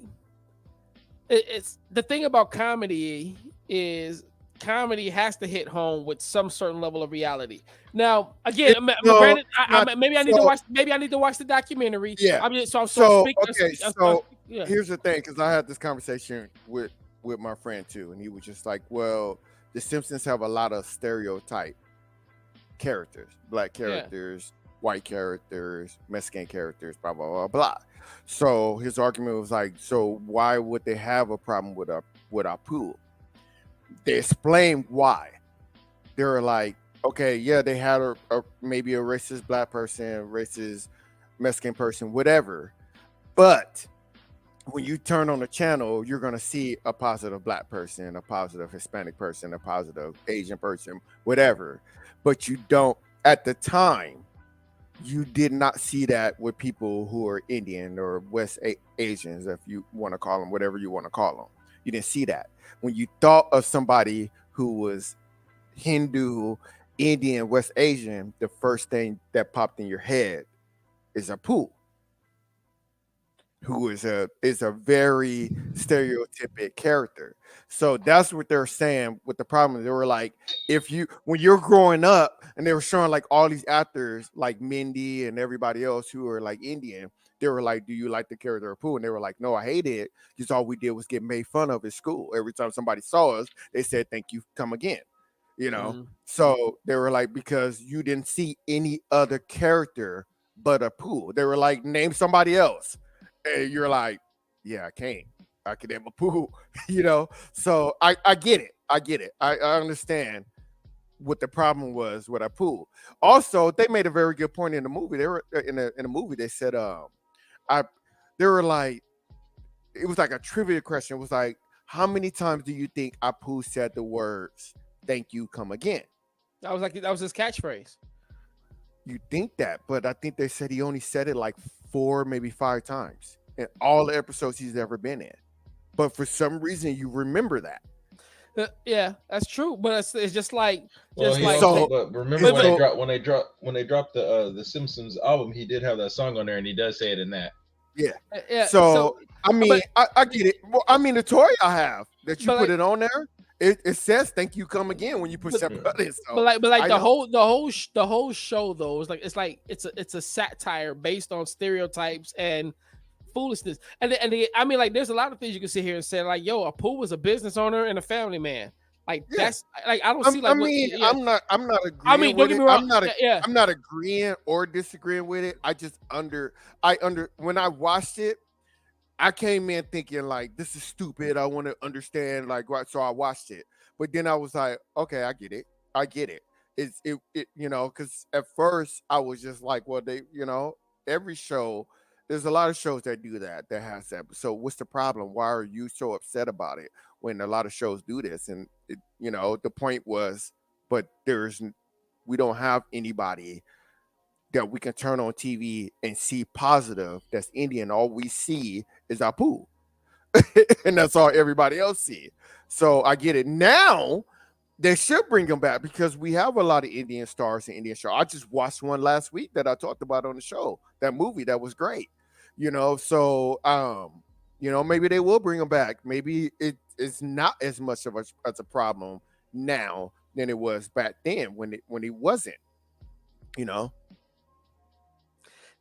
it's the thing about comedy is comedy has to hit home with some certain level of reality. Now, again, granted, maybe I need to watch. Maybe I need to watch the documentary. Yeah. I mean, so here's the thing, because I had this conversation with my friend too, and he was just like, "Well, the Simpsons have a lot of stereotype characters, black characters, white characters, Mexican characters, blah blah blah blah." So his argument was like, "So why would they have a problem with Apu?" They explained why. They were like, okay, yeah, they had maybe a racist black person, racist Mexican person, whatever. But when you turn on the channel, you're going to see a positive black person, a positive Hispanic person, a positive Asian person, whatever. But you don't, at the time, you did not see that with people who are Indian or West Asians, if you want to call them, whatever you want to call them. You didn't see that. When you thought of somebody who was Hindu, Indian, West Asian, the first thing that popped in your head is Apu, who is a very stereotypic character. So that's what they're saying with the problem. They were like, when you're growing up, and they were showing like all these actors like Mindy and everybody else who are like Indian, they were like, do you like the character of Pooh? And they were like, no, I hate it, because all we did was get made fun of at school. Every time somebody saw us, they said, thank you, come again. You know? Mm-hmm. So they were like, because you didn't see any other character but a Pooh. They were like, name somebody else. And you're like, yeah, I can't. I could have a Pooh, you know? So I get it. I get it. I understand what the problem was with Apu. Also, they made a very good point in the movie. They were in a movie. They said, they were like, it was like a trivia question. It was like, how many times do you think Apu said the words "Thank you, come again"? That was his catchphrase. You think that, but I think they said he only said it like 4, maybe 5 times in all the episodes he's ever been in. But for some reason, you remember that. Yeah, that's true. But it's just like, but remember when they dropped the Simpsons album, he did have that song on there, and he does say it in that. Yeah. So I mean, I get it. Well, I mean, the toy I have that you put it on there, it says "Thank you, come again" when you push that button. So but the whole show though is like it's a satire based on stereotypes and foolishness. And I mean, like, there's a lot of things you can sit here and say, like, yo, Apu was a business owner and a family man. Like, that's like, I don't see like. I'm not agreeing. I mean, don't get me wrong. I'm not agreeing or disagreeing with it. When I watched it, I came in thinking like, this is stupid. I want to understand, like, what. So I watched it, but then I was like, okay, I get it. It's you know, because at first I was just like, well, they, you know, every show. There's a lot of shows that do that has that. So what's the problem? Why are you so upset about it when a lot of shows do this? And you know, the point was, but we don't have anybody that we can turn on TV and see positive that's Indian. All we see is Apu. And that's all everybody else see. So I get it. Now they should bring them back because we have a lot of Indian stars in Indian show. I just watched one last week that I talked about on the show. That movie that was great. You know, so You know, maybe they will bring him back. Maybe it's not as much of as a problem now than it was back then when he wasn't. You know.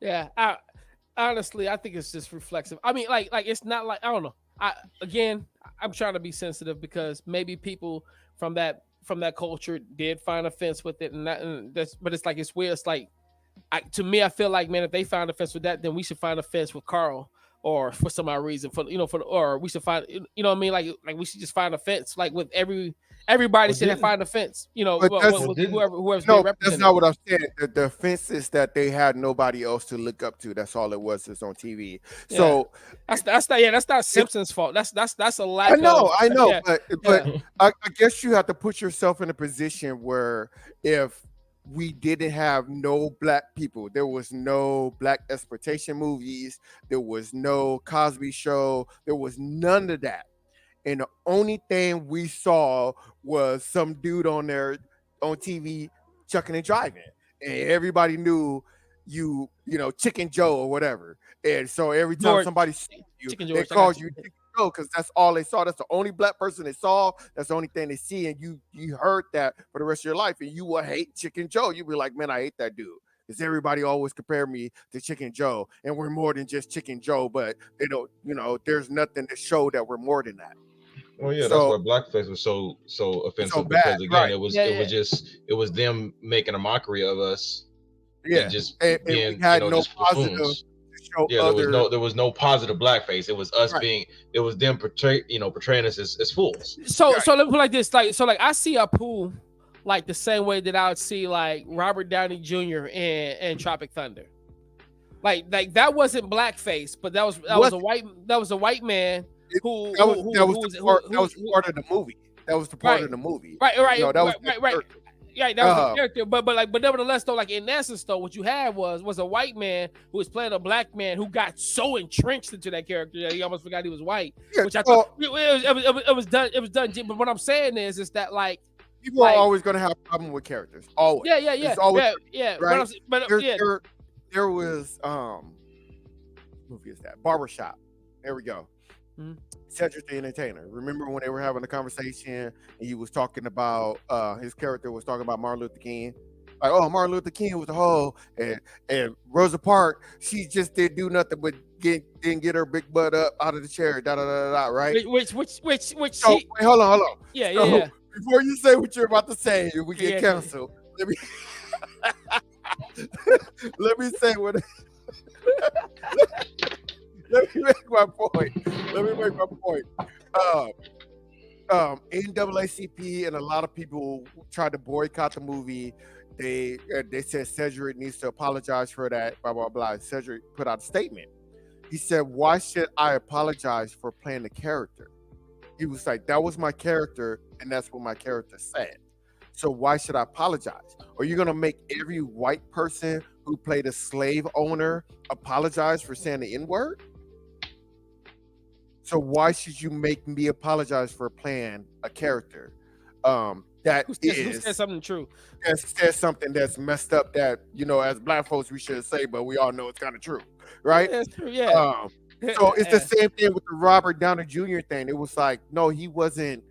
Yeah, honestly, I think it's just reflexive. I mean, like it's not like, I don't know. I'm trying to be sensitive because maybe people from that culture did find offense with it, but it's like, it's weird. It's like, to me, I feel like, man, if they find offense with that, then we should find offense with Carl, or for some odd reason, or we should find, you know what I mean, like we should just find offense, like with everybody should find offense, you know, with whoever's being represented. That's not what I'm saying. The offense is that they had nobody else to look up to. That's all it was. It's on TV. Yeah. So that's not Simpson's fault. That's a lack. I know, yeah. but I guess you have to put yourself in a position where if we didn't have no black people, there was no black exploitation movies, there was no Cosby Show, there was none of that. And the only thing we saw was some dude on there on TV chucking and driving. And everybody knew you know, Chicken Joe or whatever. And so every time somebody sees you, they called you Chicken Joe because that's all they saw. That's the only black person they saw. That's the only thing they see. And you heard that for the rest of your life. And you will hate Chicken Joe. You'll be like, man, I hate that dude. Because everybody always compare me to Chicken Joe. And we're more than just Chicken Joe, but they don't, you know, there's nothing to show that we're more than that. Well, yeah, that's why blackface was so offensive, because again, it was them making a mockery of us. Yeah, and just and being, we had you know, no just positive buffoons. to show There was no positive blackface. It was us it was them portraying us as fools. So let me put it like this, like I see Apu like the same way that I would see like Robert Downey Jr. in Tropic Thunder. Like that wasn't blackface, but that was a white man. That was part of the movie. That was the part of the movie. Right. You know, Right. Yeah, that was the character. But nevertheless, though, like in essence, though, what you had was a white man who was playing a black man who got so entrenched into that character that he almost forgot he was white. Yeah, which I thought it was done. It was done. But what I'm saying is that like people are always going to have a problem with characters. Always. Yeah. It's always, Right. There was what movie is that? Barbershop. There we go. Mm-hmm. Cedric the Entertainer. Remember when they were having a conversation and he was talking about his character was talking about Martin Luther King, like, oh, Martin Luther King was a hoe, and Rosa Parks, she just didn't do nothing but didn't get her big butt up out of the chair, right? Which wait, hold on. Yeah. Before you say what you're about to say, we get canceled. Let me say what. Let me make my point. NAACP and a lot of people tried to boycott the movie. They said Cedric needs to apologize for that, blah, blah, blah. Cedric put out a statement. He said, why should I apologize for playing the character? He was like, that was my character, and that's what my character said. So why should I apologize? Are you going to make every white person who played a slave owner apologize for saying the N-word? So why should you make me apologize for playing a character who says something true? That says something that's messed up that, you know, as black folks we should say, but we all know it's kind of true, right? That's true, yeah. So it's the same thing with the Robert Downey Jr. thing. It was like, no, he wasn't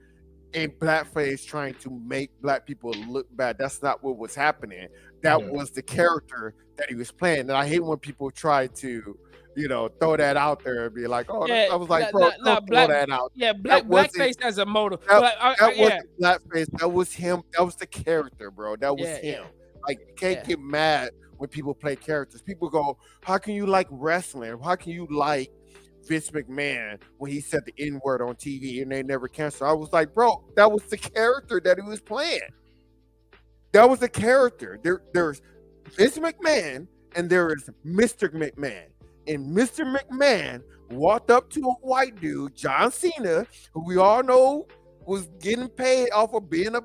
in blackface trying to make black people look bad. That's not what was happening. That was the character that he was playing. And I hate when people try to, you know, throw that out there and be like, oh, I was like, bro, don't throw that out. Yeah, blackface as a motive. That wasn't blackface. That was him. That was the character, bro. That was him. Like, you can't get mad when people play characters. People go, how can you like wrestling? How can you like Vince McMahon when he said the N-word on TV and they never canceled? I was like, bro, that was the character that he was playing. That was the character. There's Vince McMahon and there is Mr. McMahon. And Mr. McMahon walked up to a white dude, John Cena, who we all know was getting paid off of being a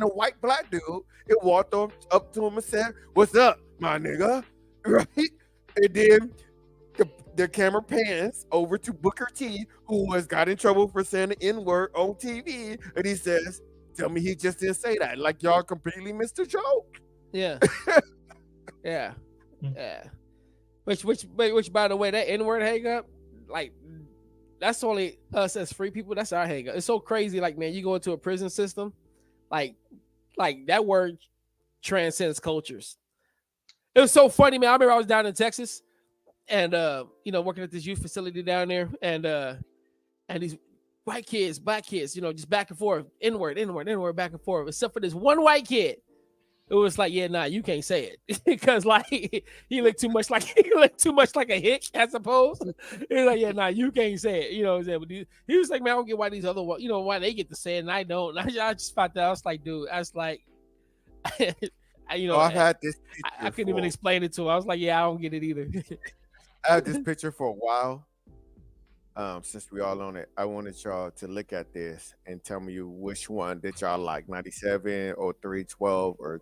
white black dude. It walked up to him and said, "What's up, my nigga?" Right? And then the camera pans over to Booker T, who got in trouble for saying the N-word on TV, and he says, "Tell me he just didn't say that." Like, y'all completely missed the joke. Yeah. Yeah. Which by the way, that N-word hang up, like us as free people. That's our hang up. It's so crazy. Like, man, you go into a prison system, like that word transcends cultures. It was so funny, man. I remember I was down in Texas and working at this youth facility down there, and these white kids, black kids, just back and forth, inward, back and forth, except for this one white kid. It was like, yeah, nah, you can't say it because like he looked too much like a hick, I suppose. He was like, yeah, nah, you can't say it. What I'm saying? But he was like, man, I don't get why these other why they get to say it and I don't. And I just found that I was like, dude, I was like, I've had this. I couldn't even explain it to him. I was like, yeah, I don't get it either. I had this picture for a while. Since we all on it, I wanted y'all to look at this and tell me which one that y'all like, 97 or 312, or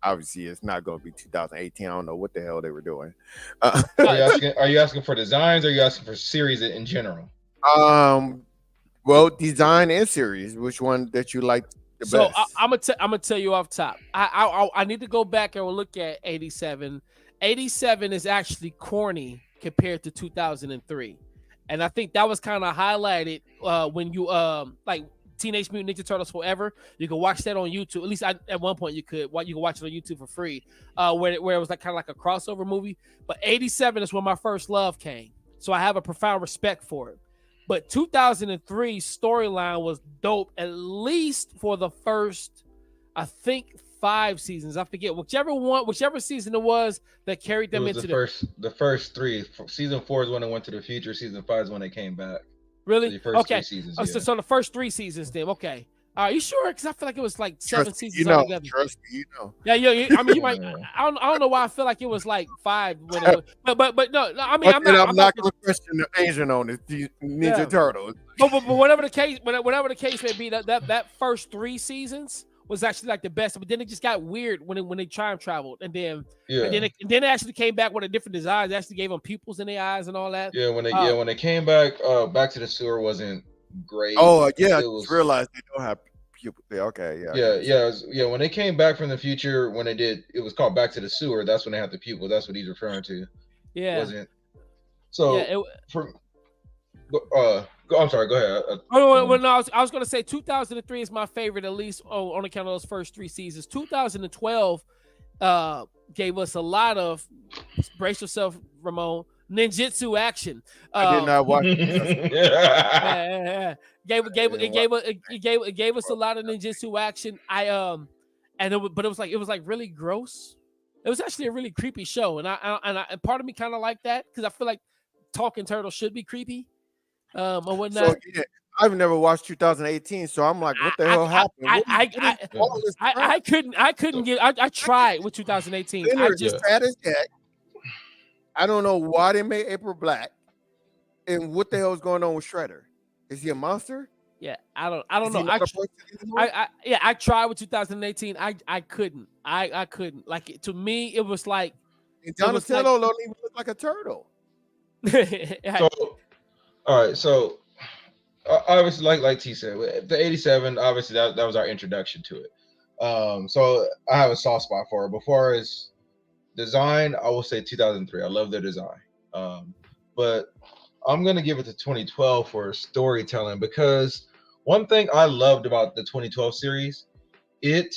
obviously it's not going to be 2018. I don't know what the hell they were doing. Are you asking for designs, or are you asking for series in general? Well, design and series. Which one that you like the best? I'm gonna tell you off top. I need to go back and look at 87. 87 is actually corny compared to 2003. And I think that was kind of highlighted when you like Teenage Mutant Ninja Turtles Forever. You can watch that on YouTube. At least at one point you could watch it on YouTube for free. Where it was like kind of like a crossover movie. But 87 is when my first love came, so I have a profound respect for it. But 2003 storyline was dope, at least for the first, I think, 5 seasons. I forget whichever season it was that carried them into the first 3. Season 4 is when it went to the future. Season 5 is when they came back. Really? So the first 3 seasons. So the first 3 seasons, then. Okay. Are you sure? Because I feel like it was like 7 seasons altogether. Trust me, Yeah. I mean, you might. I don't know why I feel like it was like 5. When it was, but no. I mean, I'm not going to question the Asian on it. Ninja Turtles. But whatever the case, whatever the case may be, that first 3 seasons was actually like the best. But then it just got weird when they time traveled, and then it actually came back with a different design. They actually gave them pupils in their eyes and all that. Yeah, when they came back to the sewer wasn't great. Oh yeah, I just realized they don't have pupils. Okay, yeah. When they came back from the future, when they did, it was called Back to the Sewer. That's when they had the pupils. That's what he's referring to. Yeah, wasn't. So I'm sorry. Go ahead. I was going to say 2003 is my favorite, at least on account of those first 3 seasons. 2012 gave us a lot of, brace yourself, Ramon, ninjutsu action. I did not watch it. It gave us a lot of ninjutsu action. But it was like really gross. It was actually a really creepy show, and part of me kind of like that because I feel like talking turtles should be creepy. Or whatnot. So, yeah, I've never watched 2018, so I'm like, what the hell happened? I couldn't get. I tried with 2018. I just fat as heck. I don't know why they made April black, and what the hell is going on with Shredder? Is he a monster? Yeah, I don't know. I tried with 2018. I couldn't. I couldn't. Like, to me, it was like Donatello don't even look like a turtle. All right, so obviously, like T said, the 87, obviously that was our introduction to it. So I have a soft spot for it. But far as design, I will say 2003. I love their design. But I'm gonna give it to 2012 for storytelling, because one thing I loved about the 2012 series, it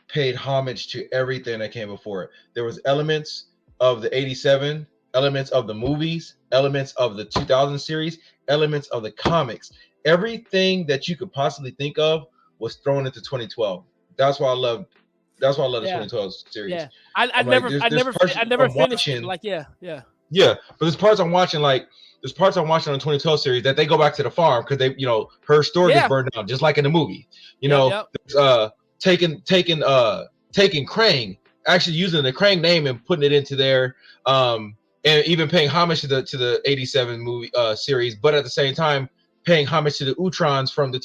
paid homage to everything that came before it. There was elements of the 87, elements of the movies, elements of the 2000 series, elements of the comics. Everything that you could possibly think of was thrown into 2012. That's why I love the 2012 series. Yeah, I never finished it. Like, yeah. But there's parts I'm watching on the 2012 series that they go back to the farm because they, her store gets burned down, just like in the movie. Taking Krang, actually using the Krang name and putting it into their and even paying homage to the 87 movie series, but at the same time paying homage to the Utrons from the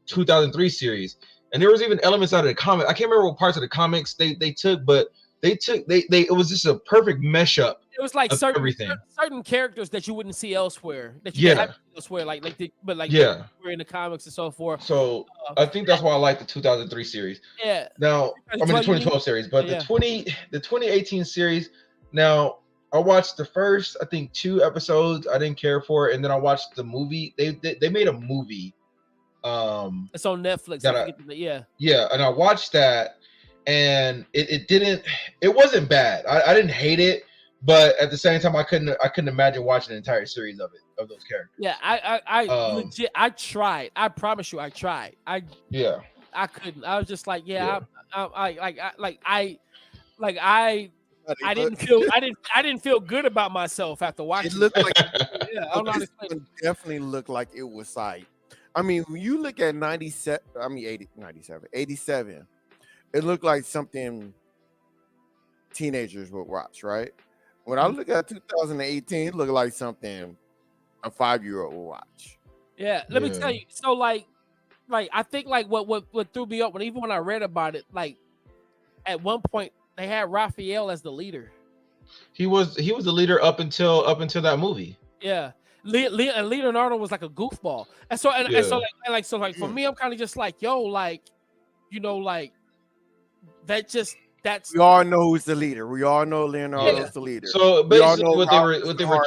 2003 series. And there was even elements out of the comic. I can't remember what parts of the comics they took, but it was just a perfect mesh up. It was like certain characters that you wouldn't see elsewhere. That you have elsewhere, we're in the comics and so forth. So I think that's why I like the 2003 series. Yeah. Now, I mean the 2012 series, but the 2018 series. Now, I watched the first, I think, 2 episodes. I didn't care for it, and then I watched the movie. They made a movie. It's on Netflix. Yeah, and I watched that, and it wasn't bad. I didn't hate it, but at the same time, I couldn't imagine watching an entire series of those characters. Yeah, I legit, I tried. I promise you, I tried. I couldn't. I was just like, I didn't feel good about myself after watching. It looked like I don't know how to explain it. definitely looked like it was like, I mean, when you look at 87, it looked like something teenagers would watch, right? When I look at 2018, it looked like something a 5-year-old will watch. Yeah, let me tell you. So like I think like what threw me up when I read about it, like at one point they had Raphael as the leader. He was the leader up until that movie. Yeah. Leonardo was like a goofball. And so for me, I'm kind of just like, yo, like, you know, like that's we all know who's the leader. We all know Leonardo's the leader. So basically what they were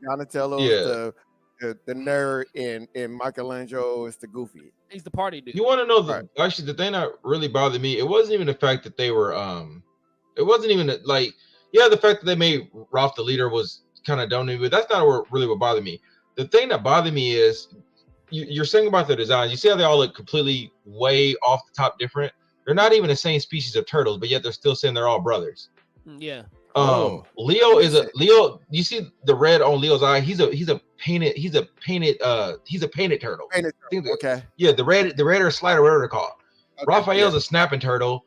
Donatello the nerd and Michelangelo is the goofy. He's the party dude. You want to know actually the thing that really bothered me, it wasn't even the fact that they were it wasn't even like the fact that they made Ralph the leader was kind of dumb to me, but that's not really what bothered me. The thing that bothered me is you're saying about the design. You see how they all look completely way off the top different? They're not even the same species of turtles, but yet they're still saying they're all brothers. Yeah. Leo. You see the red on Leo's eye. He's a painted turtle. Okay. Yeah, the red or slider, whatever they're called. Okay, Raphael's a snapping turtle.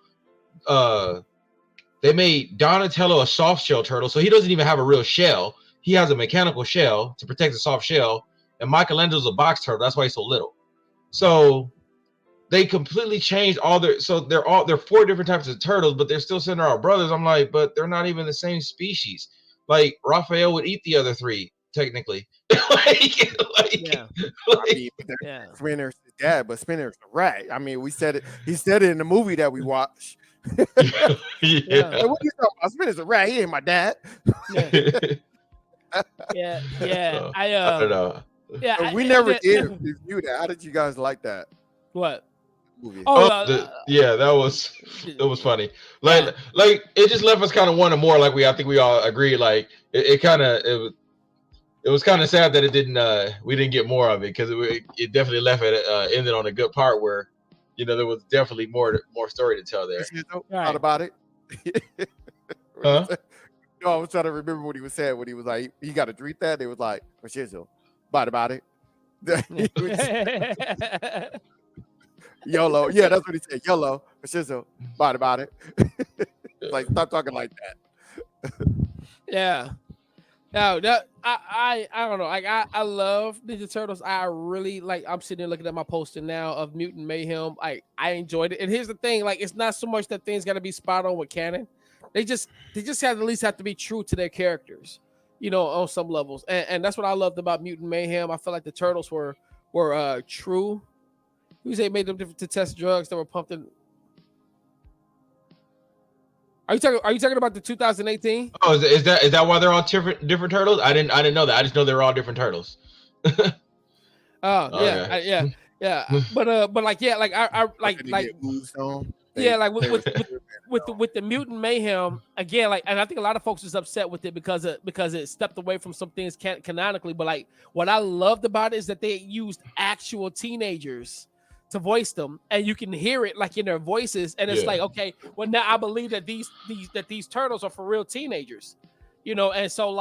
They made Donatello a soft shell turtle, so he doesn't even have a real shell. He has a mechanical shell to protect the soft shell, and Michelangelo's a box turtle. That's why he's so little. So they completely changed they're 4 different types of turtles, but they're still saying they're all brothers. I'm like, but they're not even the same species. Like Raphael would eat the other 3 technically. Spinner's the dad, but Spinner's the rat. I mean, he said it in the movie that we watched. Yeah. What are you talking about? Spinner's a rat. He ain't my dad. Yeah. I don't know. Yeah, we never did review that. How did you guys like that? What? Movie. That was funny. Like it just left us kind of wanting more. Like I think we all agreed. Like it was kind of sad that it didn't. We didn't get more of it because it definitely left it ended on a good part where there was definitely more story to tell there. Thought about it. Huh? No, I was trying to remember what he was saying when he was like, he got to treat that. It was like, about it. YOLO. Yeah, that's what he said. YOLO. Shizzle. About it. Like, stop talking like that. Yeah. No, I don't know. Like I love Ninja Turtles. I really like. I'm sitting there looking at my poster now of Mutant Mayhem. I enjoyed it. And here's the thing: like, it's not so much that things got to be spot on with canon. They just have at least have to be true to their characters, on some levels. And that's what I loved about Mutant Mayhem. I felt like the Turtles were true. Who say made them to test drugs that were pumped in? Are you talking about the 2018? Oh, is that why they're all different turtles? I didn't know that. I just know they're all different turtles. Yeah. But like I with the Mutant Mayhem again, like, and I think a lot of folks is upset with it because it stepped away from some things canonically. But like, what I loved about it is that they used actual teenagers to voice them, and you can hear it like in their voices, and it's like, okay, well, now I believe that these turtles are for real teenagers, and so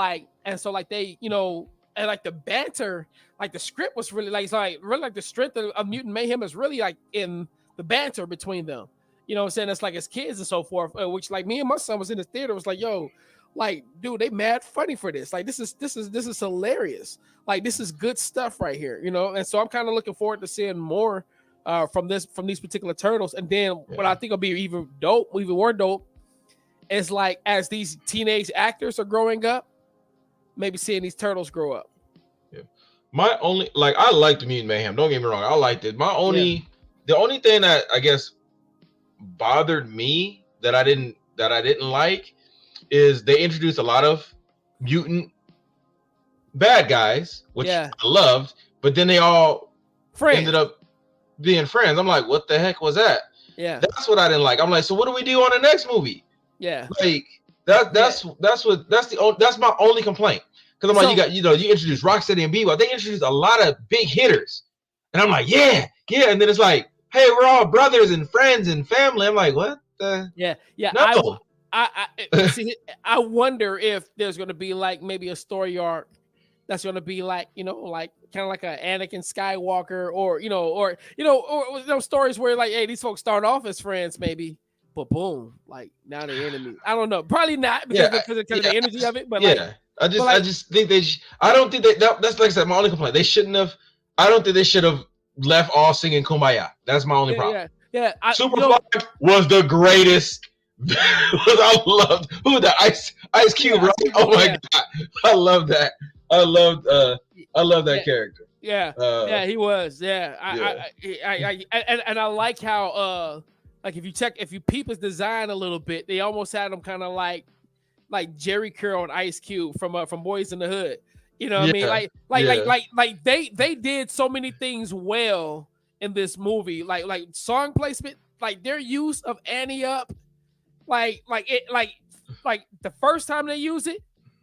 they, and like the banter, like the script was really like the strength of Mutant Mayhem is really like in the banter between them, what I'm saying? It's like as kids and so forth, which like me and my son was in the theater, was like, yo, like, dude, they mad funny for this. Like, this is hilarious. Like, this is good stuff right here, and so I'm kind of looking forward to seeing more from these particular turtles. And then what I think will be even more dope is like, as these teenage actors are growing up, maybe seeing these turtles grow up. Yeah. My only, like, I liked Mutant Mayhem. Don't get me wrong. I liked it. The only thing that I guess bothered me that I didn't like is they introduced a lot of mutant bad guys, which Yeah. I loved, but then they all Friends. ended up being friends. I'm like, what the heck was that? Yeah. That's what I didn't like. I'm like, so what do we do on the next movie? Yeah. Like that's my only complaint. Because I'm like, you introduced Rocksteady and Bebop. They introduced a lot of big hitters. And I'm like, yeah. And then it's like, hey, we're all brothers and friends and family. I'm like, what the? Yeah. No. See, I wonder if there's going to be like maybe a story arc that's going to be like, like kind of like an Anakin Skywalker or stories where like, hey, these folks start off as friends maybe, but boom, like now they're enemies. I don't know. Probably not because of the energy of it, but I just think I don't think that's like I said, my only complaint. I don't think they should have left all singing Kumbaya. That's my only problem. Yeah. Superfly was the greatest. I loved Ice Cube, right? Oh my god, I love that. I love that character. Yeah, he was. Yeah, I like how like if you peep his design a little bit, they almost had him kind of like Jerry Curl and Ice Cube from Boys in the Hood. You know what I mean? Like they did so many things well in this movie. Like song placement, like their use of Annie Up, like the first time they use it,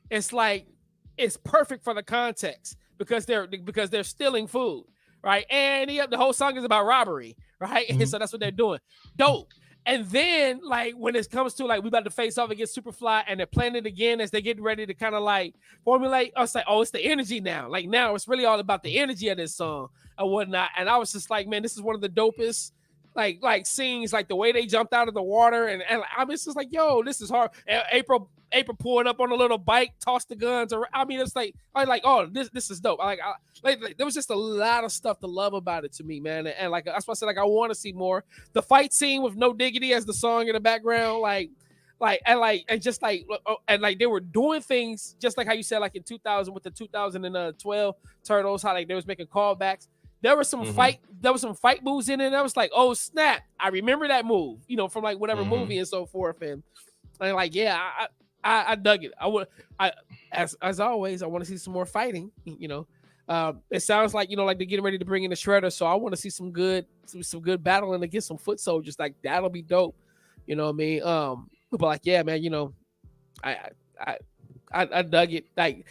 it's perfect for the context because they're stealing food, right? Annie Up, the whole song is about robbery, right? Mm-hmm. So that's what they're doing. Dope. And then, like, when it comes to, like, we about to face off against Superfly and they're playing it again as they get ready to kind of, like, formulate, I was like, oh, it's the energy now. Like, now it's really all about the energy of this song and whatnot. And I was just like, man, this is one of the dopest, like scenes, like, the way they jumped out of the water. And I was just like, yo, this is hard. And April pulling up on a little bike, tossed the guns around. I mean, it's like, oh, this is dope. Like there was just a lot of stuff to love about it to me, man. And like, that's why I said, like, I want to see more. The fight scene with No Diggity as the song in the background, and they were doing things just like how you said, like in 2000 with the 2012 Turtles, how like they was making callbacks. There was some fight moves in it. And I was like, oh snap, I remember that move, from like whatever movie and so forth. And like, yeah, I dug it. As always, I want to see some more fighting. It sounds like like they're getting ready to bring in the Shredder, so I want to see some good battling against some foot soldiers. Like that'll be dope. You know what I mean? But like, yeah, man. I dug it. Like,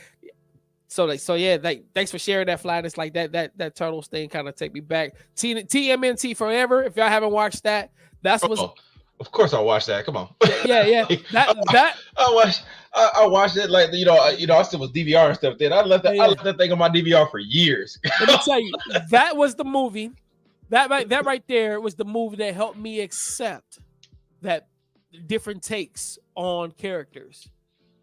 so yeah. Like, thanks for sharing that, Flatness. Like that Turtles thing kind of take me back. TMNT Forever. If y'all haven't watched that, that's what's. Of course, I'll watch that. Come on. Yeah. I watched it. Like I still was DVR and stuff. Then I left that thing on my DVR for years. Let me tell you, that was the movie. That right there was the movie that helped me accept that different takes on characters.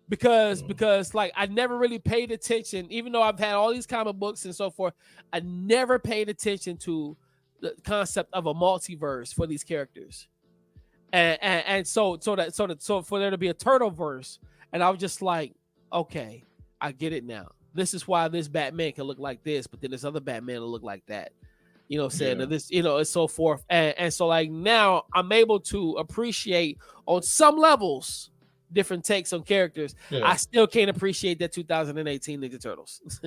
Because like I never really paid attention, even though I've had all these comic books and so forth. I never paid attention to the concept of a multiverse for these characters. And so for there to be a turtle verse, and I was just like, okay, I get it now. This is why this Batman can look like this, but then this other Batman will look like that. This, and so forth. And so like now I'm able to appreciate on some levels different takes on characters. Yeah. I still can't appreciate that 2018 Ninja Turtles.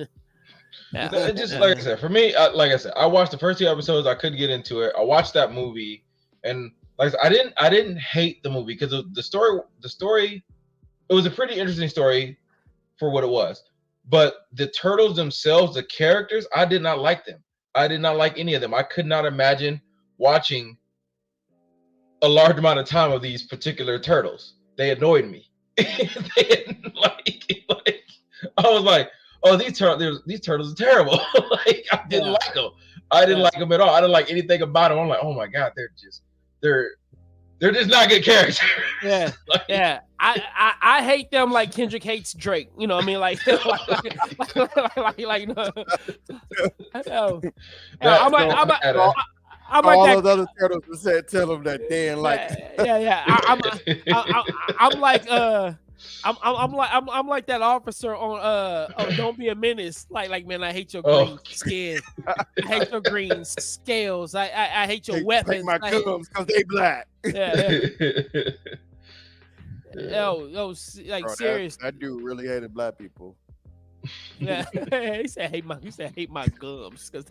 Just like I said, for me, I watched the first 2 episodes. I couldn't get into it. I watched that movie and. Like I didn't hate the movie because of the story. The story, it was a pretty interesting story for what it was. But the turtles themselves, the characters, I did not like them. I did not like any of them. I could not imagine watching a large amount of time of these particular turtles. They annoyed me. I was like, oh, these turtles are terrible. Like I didn't like them. I didn't like them at all. I didn't like anything about them. I'm like, oh my god, they're just not good characters. Yeah, yeah. I hate them like Kendrick hates Drake. You know what I mean? Like no. I know. I'm like all that. those other turtles said, tell them that they ain't like. Yeah. I'm like I'm like that officer on Don't Be a Menace. Like man, I hate your green skin. I hate your green scales. I hate your weapons. Take my guns because they black. Yeah. like Bro, serious. That dude really hated black people. Yeah, he said hate my gums. I hate my gums because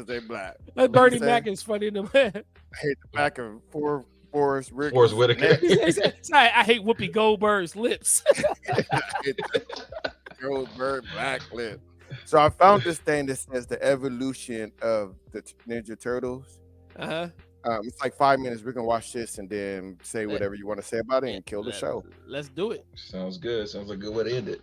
they black. That Bernie Mac is funny to me. I hate the back of Forrest Whitaker. He said, I hate Whoopi Goldberg's lips. Goldberg black lip. So I found this thing that says the evolution of the Ninja Turtles. It's like 5 minutes. We're gonna watch this and then say whatever you want to say about it and kill the show. Let's do it. Sounds good. Sounds like a good way to end it.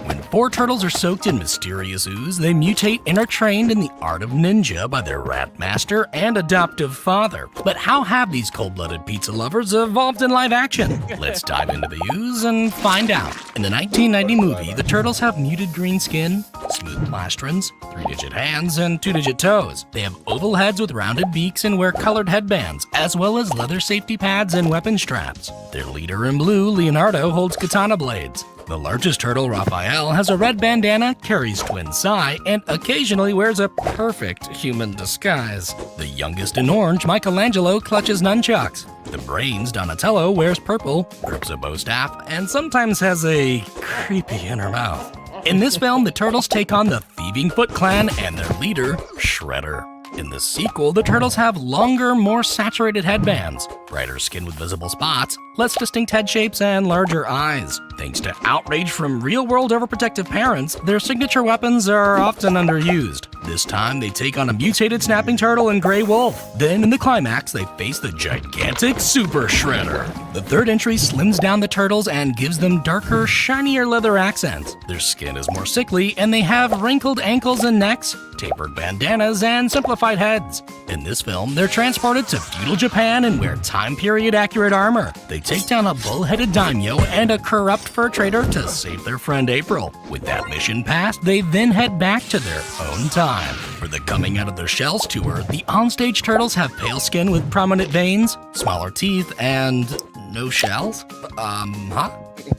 When 4 turtles are soaked in mysterious ooze, they mutate and are trained in the art of ninja by their rat master and adoptive father. But how have these cold-blooded pizza lovers evolved in live action? Let's dive into the ooze and find out. In the 1990 movie, the turtles have muted green skin, smooth plastrons, 3-digit hands, and 2-digit toes. They have oval heads with rounded beaks and wear colored headbands, as well as leather safety pads and weapon straps. Their leader in blue, Leonardo, holds katana blades. The largest turtle, Raphael, has a red bandana, carries twin Sai, and occasionally wears a perfect human disguise. The youngest in orange, Michelangelo, clutches nunchucks. The brains, Donatello, wears purple, grips a bow staff, and sometimes has a creepy inner mouth. In this film, the turtles take on the Thieving Foot Clan and their leader, Shredder. In the sequel, the turtles have longer, more saturated headbands, brighter skin with visible spots, less distinct head shapes, and larger eyes. Thanks to outrage from real-world overprotective parents, their signature weapons are often underused. This time, they take on a mutated snapping turtle and gray wolf. Then, in the climax, they face the gigantic Super Shredder. The third entry slims down the turtles and gives them darker, shinier leather accents. Their skin is more sickly, and they have wrinkled ankles and necks, tapered bandanas, and simplified heads. In this film, they're transported to feudal Japan and wear time period accurate armor. They take down a bull-headed daimyo and a corrupt fur trader to save their friend April. With that mission passed, they then head back to their own time. For the Coming Out of Their Shells tour, the onstage turtles have pale skin with prominent veins, smaller teeth, and no shells?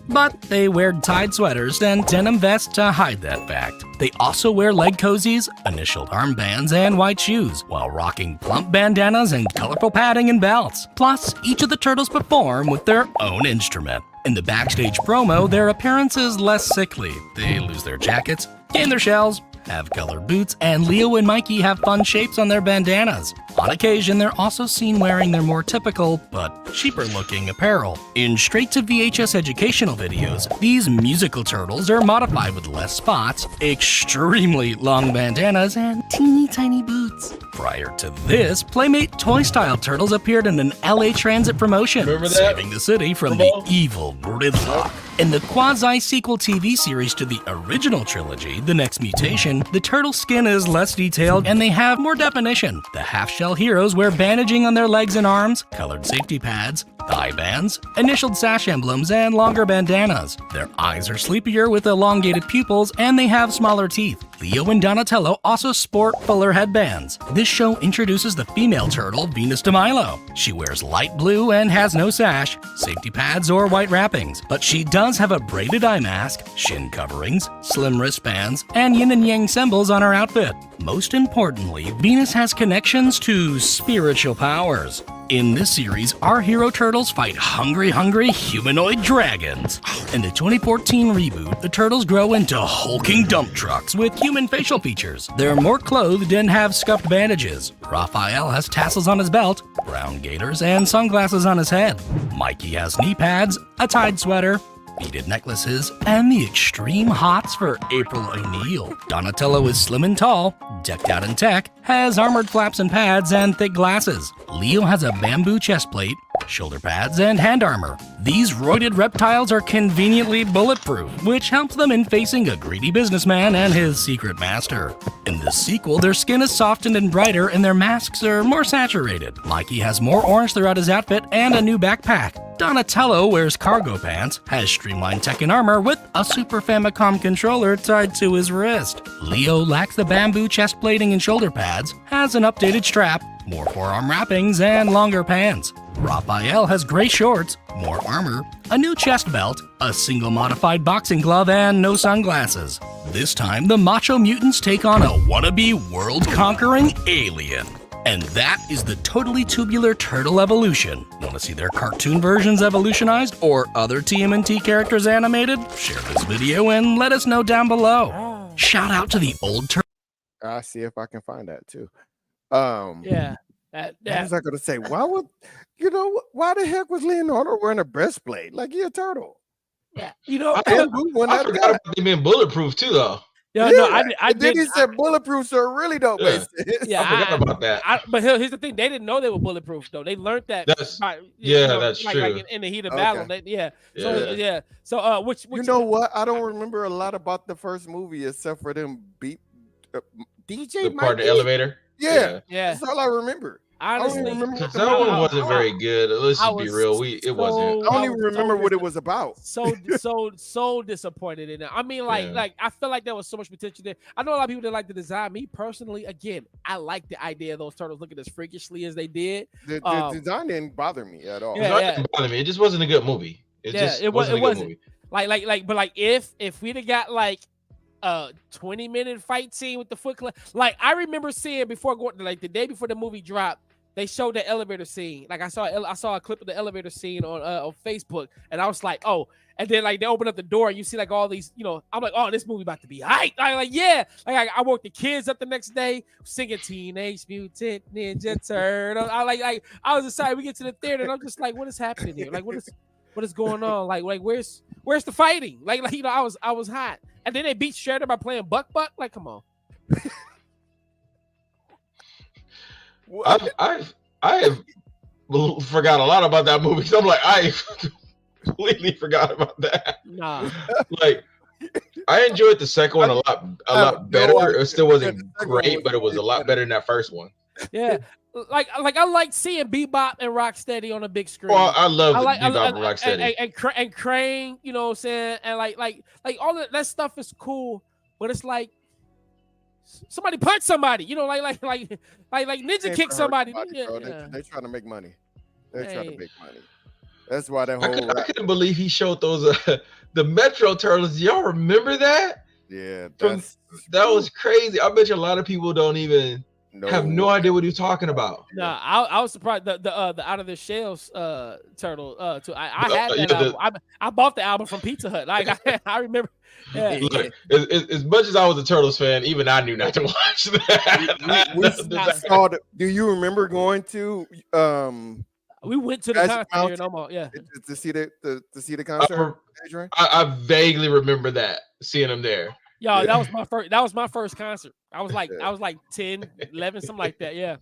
But they wear tied sweaters and denim vests to hide that fact. They also wear leg cozies, initialed armbands, and white shoes, while rocking plump bandanas and colorful padding and belts. Plus, each of the turtles perform with their own instrument. In the backstage promo, their appearance is less sickly. They lose their jackets, gain their shells, have colored boots, and Leo and Mikey have fun shapes on their bandanas. On occasion, they're also seen wearing their more typical, but cheaper-looking apparel. In straight-to-VHS educational videos, these musical turtles are modified with less spots, extremely long bandanas, and teeny-tiny boots. Prior to this, Playmate toy-style turtles appeared in an LA Transit promotion, saving the city from the evil gridlock. In the quasi-sequel TV series to the original trilogy, The Next Mutation, the turtle skin is less detailed and they have more definition. The half-shell heroes wear bandaging on their legs and arms, colored safety pads, thigh bands, initialed sash emblems, and longer bandanas. Their eyes are sleepier with elongated pupils and they have smaller teeth. Leo and Donatello also sport fuller headbands. This show introduces the female turtle, Venus de Milo. She wears light blue and has no sash, safety pads, or white wrappings, but she does have a braided eye mask, shin coverings, slim wristbands, and yin and yang symbols on her outfit. Most importantly, Venus has connections to spiritual powers. In this series, our hero turtles fight hungry humanoid dragons. In the 2014 reboot, the turtles grow into hulking dump trucks with human facial features. They're more clothed and have scuffed bandages. Raphael has tassels on his belt, brown gaiters, and sunglasses on his head. Mikey has knee pads, a tied sweater, beaded necklaces, and the extreme hots for April O'Neil. Donatello is slim and tall, decked out in tech, has armored flaps and pads, and thick glasses. Leo has a bamboo chest plate, shoulder pads, and hand armor. These roided reptiles are conveniently bulletproof, which helps them in facing a greedy businessman and his secret master. In the sequel, their skin is softened and brighter, and their masks are more saturated. Mikey has more orange throughout his outfit and a new backpack. Donatello wears cargo pants, has streamlined tech and armor with a Super Famicom controller tied to his wrist. Leo lacks the bamboo chest plating and shoulder pads, has an updated strap, more forearm wrappings, and longer pants. Raphael has gray shorts, more armor, a new chest belt, a single modified boxing glove, and no sunglasses. This time, the Macho Mutants take on a wannabe world-conquering alien. And that is the Totally Tubular Turtle evolution. Want to see their cartoon versions evolutionized or other TMNT characters animated? Share this video and let us know down below. Shout out to the old turtle. I'll see if I can find that too. Yeah. What was I gonna say? Why why the heck was Leonardo wearing a breastplate? Like he a turtle. Yeah. I forgot about them being bulletproof too, though. Yeah, no, I then he said bulletproof, so it really don't make sense. Yeah, I forgot about that. But here's the thing: they didn't know they were bulletproof, though. They learned that. That's true. Like in the heat of battle. So which you know what? I don't remember a lot about the first movie except for them beat DJ. The part of the elevator. Yeah, yeah. That's all I remember. Honestly, because that one wasn't very good. Let's just be real. It wasn't. I don't even remember what it was about. So disappointed in it. I mean, like I feel like there was so much potential there. I know a lot of people that like the design. Me personally, again, I like the idea of those turtles looking as freakishly as they did. The design didn't bother me at all. It didn't bother me. It just wasn't a good movie. It wasn't a good movie. But if we'd have got like a 20-minute fight scene with the Foot Clan, like I remember seeing before going, like the day before the movie dropped. They showed the elevator scene. Like I saw a clip of the elevator scene on Facebook, and I was like, oh. And then like they open up the door, and you see like all these, I'm like, oh, this movie about to be hype. I woke the kids up the next day singing Teenage Mutant Ninja Turtle. I was excited. We get to the theater, and I'm just like, what is happening here? Like what is going on? Like where's the fighting? I was hot. And then they beat Shredder by playing Buck. Like, come on. I have forgot a lot about that movie. So I'm like, I completely forgot about that. Nah. Like, I enjoyed the second one a lot better. It still wasn't great, but it was a lot better than that first one. Yeah. Like I like seeing Bebop and Rocksteady on a big screen. Well, I love Bebop and Rocksteady. And Crane, you know what I'm saying? And like all that stuff is cool, but it's like somebody punch somebody, like Ninja kick somebody. They're trying to make money. They're trying to make money. That's why that whole. I couldn't believe he showed those the Metro Turtles. Y'all remember that? Yeah, that was crazy. I bet you a lot of people don't even have no idea what he's talking about. Nah, I was surprised the Out of the Shells turtle too. I had that album. I bought the album from Pizza Hut. Like I remember. Yeah. Look, as much as I was a Turtles fan, even I knew not to watch that. Do you remember going to? We went to the concert here in Omaha. Yeah, to see the concert. Adrian? I vaguely remember that seeing him there. Yo, that was my first concert. I was like 10, 11, something like that. Yeah.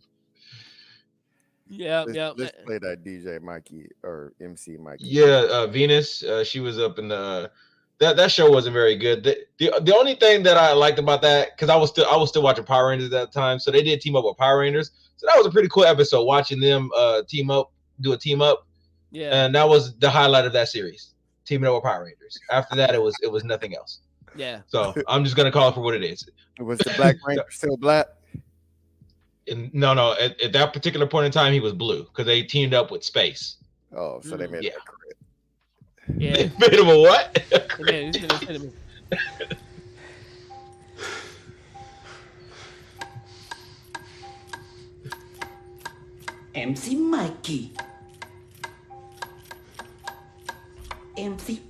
Let's play that DJ Mikey or MC Mikey. Yeah, Venus. She was up in the. That show wasn't very good. The only thing that I liked about that, because I was still watching Power Rangers at that time, so they did team up with Power Rangers. So that was a pretty cool episode, watching them do a team up. Yeah. And that was the highlight of that series, teaming up with Power Rangers. After that, it was nothing else. Yeah. So I'm just gonna call it for what it is. Was the Black Ranger still black? No. At that particular point in time, he was blue because they teamed up with Space. Oh, so they made that correct. Yeah. They made him a what? MC Mikey. MC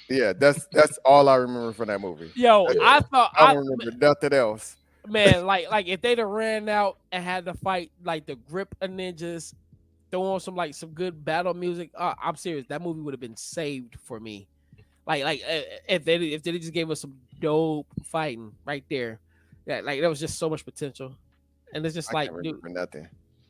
Yeah, that's all I remember from that movie. Yo, I don't remember nothing else. Man, like if they'd have ran out and had to fight like the Grip of Ninjas, throw on some good battle music, I'm serious. That movie would have been saved for me. Like if they just gave us some dope fighting right there, yeah, like there was just so much potential, and it's just I can't remember nothing.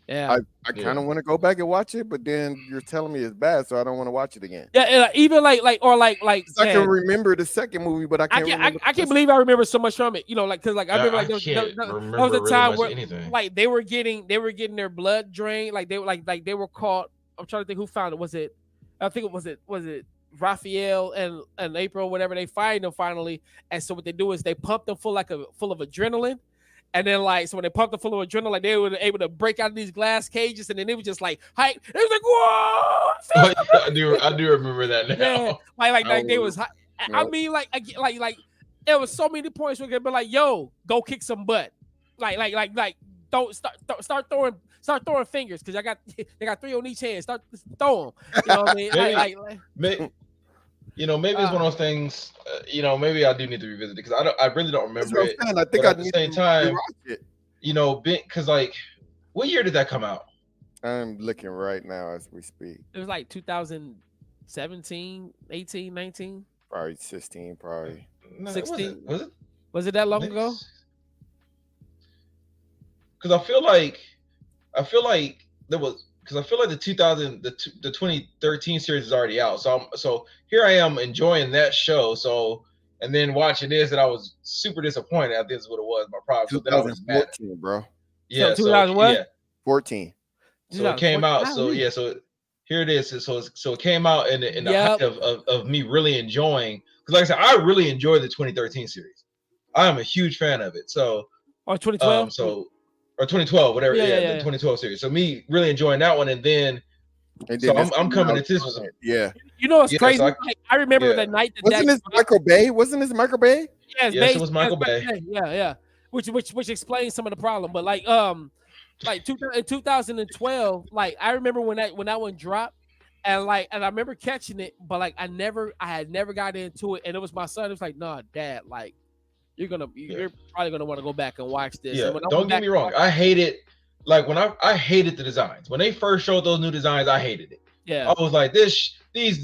Yeah, I kind of want to go back and watch it, but then you're telling me it's bad, so I don't want to watch it again. Yeah, and even like I can remember the second movie, but I can't remember. I can't believe I remember so much from it. You know, like because like I remember like I can't remember there was a really time much where anything. like they were getting their blood drained. Like they were caught. I'm trying to think who found it. Was it? I think was it Raphael and April, whatever. They find them finally, and so what they do is they pump them full of adrenaline. And then, like, so when they pumped them full of adrenaline, like, they were able to break out of these glass cages, and then it was just like, hype. It was like, whoa! I do remember that now. Yeah, like they was. I mean, like, there was so many points where they be like, "Yo, go kick some butt." Like, don't start throwing fingers because they got 3 on each hand. Start throw them. You know what I mean? Maybe it's one of those things. Maybe I do need to revisit it because I really don't remember it. I think at the same time, it. Because like, what year did that come out? I'm looking right now as we speak. It was like 2017, 18, 19. Probably 16, probably. No, 16. Was it? Was it that long ago? Because I feel like there was. Because I feel like the 2013 series is already out, so here I am enjoying that show. So and then watching this, and I was super disappointed. I think this is what it was. My problem. So then I was mad. 2014, bro. Yeah, so 2000 what? Yeah, 14. So it came out. So yeah, so here it is. So it came out in the height of me really enjoying. Because like I said, I really enjoyed the 2013 series. I am a huge fan of it. So or 2012. Or 2012, whatever. Yeah, the 2012 series. So me really enjoying that one, and then so I'm coming at this was yeah. You know what's crazy? So I remember the night that wasn't this Michael Bay? Wasn't this Michael Bay? Yes, it was Michael Bay. Yeah. Which explains some of the problem. But like in 2012, like I remember when that one dropped, and I remember catching it, but like I had never got into it, and it was my son. It was like, nah, Dad, like. You're probably gonna want to go back and watch this. Yeah, and don't get me wrong. I hated I hated the designs when they first showed those new designs. I hated it. Yeah, I was like, these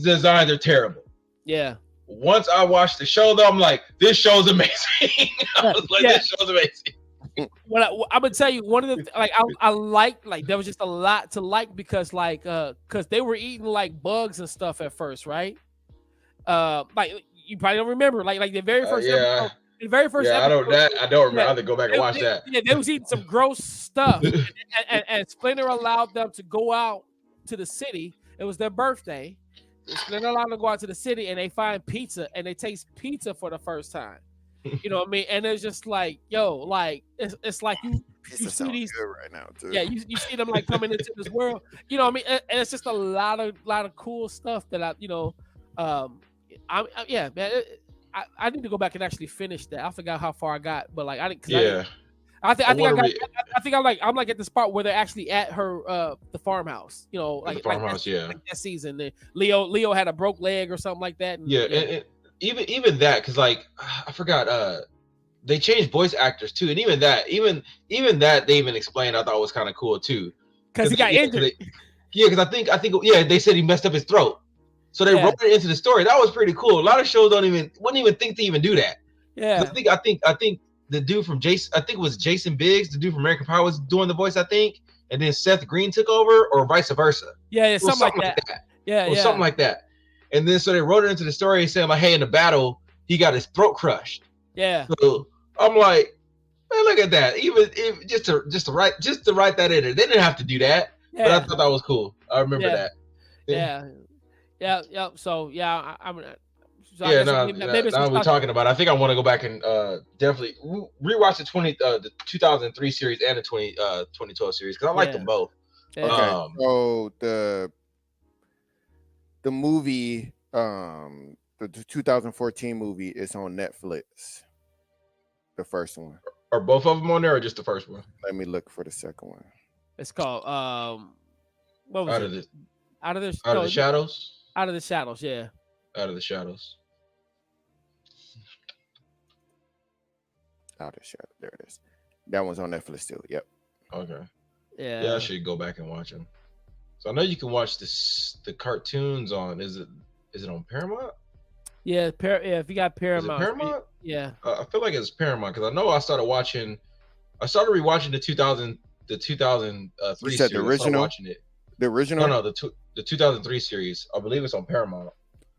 designs are terrible. Yeah. Once I watched the show, though, I'm like, this show's amazing. I was like, this show's amazing. I'm gonna tell you one of the I liked there was just a lot to like because they were eating like bugs and stuff at first, right? Like you probably don't remember like the very first episode. The very first episode, I don't remember. I have to go back and watch that. Yeah, they was eating some gross stuff, and Splinter allowed them to go out to the city. It was their birthday. Splinter allowed them to go out to the city, and they find pizza, and they taste pizza for the first time. You know what I mean? And it's just like, yo, like it's like you see these good right now too. Yeah, you see them like coming into this world. You know what I mean? And it's just a lot of cool stuff that I need to go back and actually finish that. I forgot how far I got, but like I think I'm like at the spot where they're actually at her the farmhouse. You know, like that season. Leo had a broke leg or something like that. And even that, because like I forgot they changed voice actors too, and even that they even explained. I thought was kind of cool too, because he got injured. Because I think they said he messed up his throat. So they wrote it into the story. That was pretty cool. A lot of shows wouldn't even think to even do that. Yeah. I think the dude from it was Jason Biggs, the dude from American Pie was doing the voice, I think, and then Seth Green took over, or vice versa. Yeah, something like that. Yeah, something like that. And then so they wrote it into the story saying like, hey, in the battle, he got his throat crushed. Yeah. So I'm like, man, look at that. Even if just to write that in there. They didn't have to do that. Yeah. But I thought that was cool. I remember that. Yeah. So yeah, I'm. So now we're talking about it. I think I want to go back and definitely rewatch the 2003 series and the 2012 series because I like them both. Yeah. Okay. So the movie, the 2014 movie is on Netflix. The first one. Are both of them on there or just the first one? Let me look for the second one. It's called what was it? Out of the Shadows. Out of the Shadows, yeah. Out of the Shadows. Out of the Shadows. There it is. That one's on Netflix too. Yep. Okay. Yeah. Yeah, I should go back and watch them. So I know you can watch the cartoons on. Is it on Paramount? Yeah, if you got Paramount. Is it Paramount? Yeah. I feel like it's Paramount because I know I started rewatching the the 2003 You said series. the original? I started watching it. The original? No, the 2003 series. I believe it's on Paramount.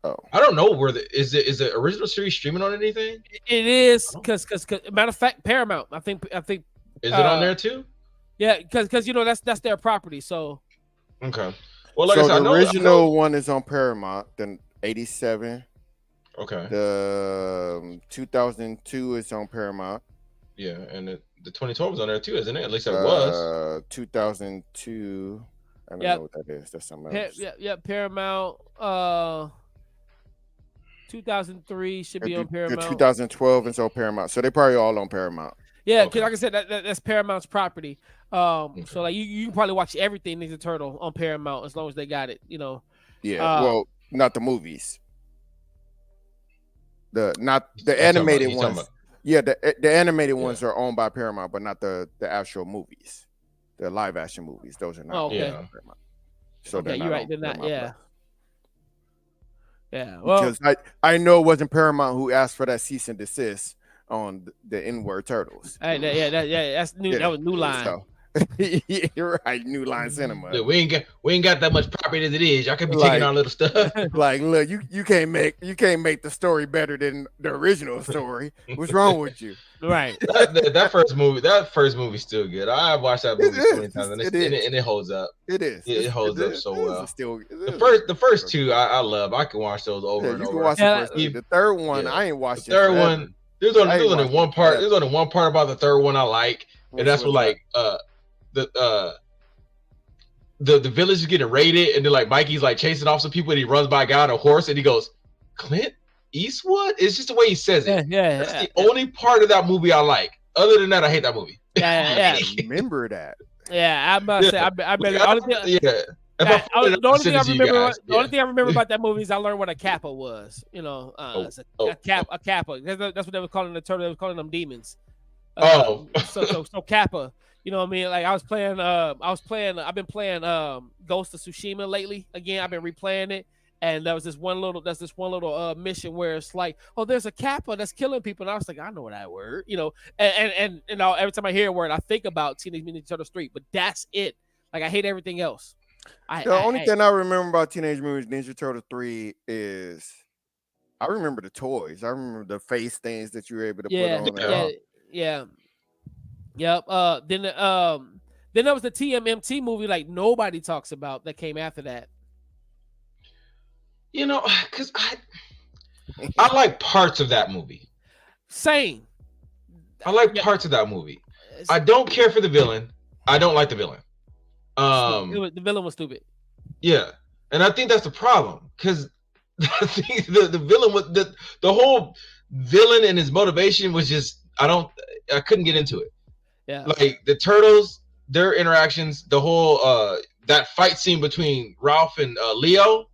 Oh, I don't know where is the original series streaming on anything? It is because matter of fact, Paramount. I think. Is it on there too? Yeah, because that's their property. So okay. Well, like so I said, the I original one is on Paramount. Then 87. Okay. The 2002 is on Paramount. Yeah, and the 2012 is on there too, isn't it? At least it was. 2002. I don't know what that is. That's something else. Yeah, Paramount. 2003 should be on Paramount. The 2012 is on Paramount. So they probably all on Paramount. Yeah, because like I said, that's Paramount's property. So like you can probably watch everything Ninja Turtle on Paramount as long as they got it. Yeah. Well, not the movies. Not the animated ones. Yeah, the animated ones are owned by Paramount, but not the actual movies. The live action movies. Those are not owned by Paramount. So okay, you're right. They're not. Paramount. Yeah. Yeah. Well, because I know it wasn't Paramount who asked for that cease and desist on the N-word turtles. That's new. Yeah. That was New Line. So, you're right, New Line Cinema. Look, we ain't got that much property as it is. Y'all can be taking our little stuff. Like, look, you can't make the story better than the original story. What's wrong with you? Right. That first movie's still good. I've watched that movie 20 times, and it holds up. It is. It holds up so well. Still, the first two I love. I can watch those over and over. You can watch the first two. The third one, I ain't watched. The third one, there's only one part. There's only one part about the third one I like, and that's what like the village is getting raided, and then like Mikey's like chasing off some people, and he runs by a guy on a horse, and he goes, "Clint Eastwood." It's just the way he says it. That's the only part of that movie I like. Other than that, I hate that movie. Yeah. Remember that. Yeah, I must say, I bet. The only thing I remember about that movie is I learned what a kappa was. It's a kappa. That's what they were calling the turtle. They were calling them demons. So kappa. You know what I mean? Like I've been playing Ghost of Tsushima lately. Again, I've been replaying it. And there's this one little mission where it's like, oh, there's a kappa that's killing people, and I was like, I know that word, and every time I hear a word, I think about Teenage Mutant Ninja Turtles 3, but that's it. Like I hate everything else. The only thing I remember about Teenage Mutant Ninja Turtles 3 is I remember the toys. I remember the face things that you were able to put on. Yep. Then there was the TMNT movie like nobody talks about that came after that. Because I like parts of that movie. Same. I like parts of that movie. I don't care for the villain. I don't like the villain. The villain was stupid. Yeah, and I think that's the problem because I think the villain was the whole villain and his motivation was just I couldn't get into it. Yeah, like the turtles, their interactions, the whole that fight scene between Ralph and Leo.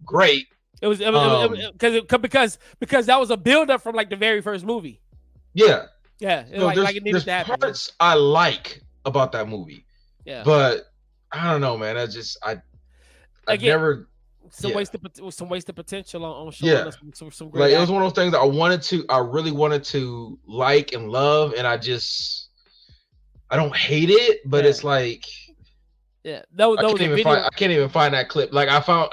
Great. It was because that was a build up from like the very first movie. Yeah. Yeah. It needed to happen. Parts I like about that movie. Yeah. But I don't know, man. Some wasted potential on showing us some great. Like it was one of those things that I really wanted to like and love, and I don't hate it, but it's like. Yeah, I can't even find that clip. Like I found,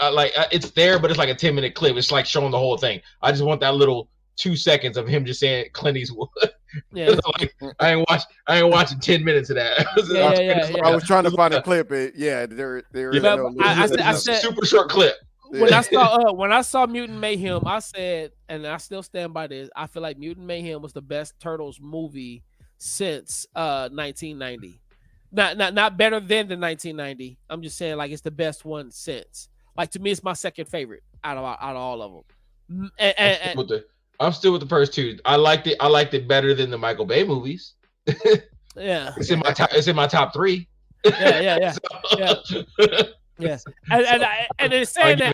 it's there, but it's like a 10-minute clip. It's like showing the whole thing. I just want that little 2 seconds of him just saying Clint Eastwood. Yeah, like, I ain't watching 10 minutes of that. I was trying to find a clip. I said super short clip. When I saw Mutant Mayhem, I said, and I still stand by this. I feel like Mutant Mayhem was the best Turtles movie since 1990. Not better than the 1990. I'm just saying, like it's the best one since. Like to me, it's my second favorite out of all of them. I'm still with the first two. I liked it better than the Michael Bay movies. Yeah, it's in my top 3. Yeah. And it's saying that.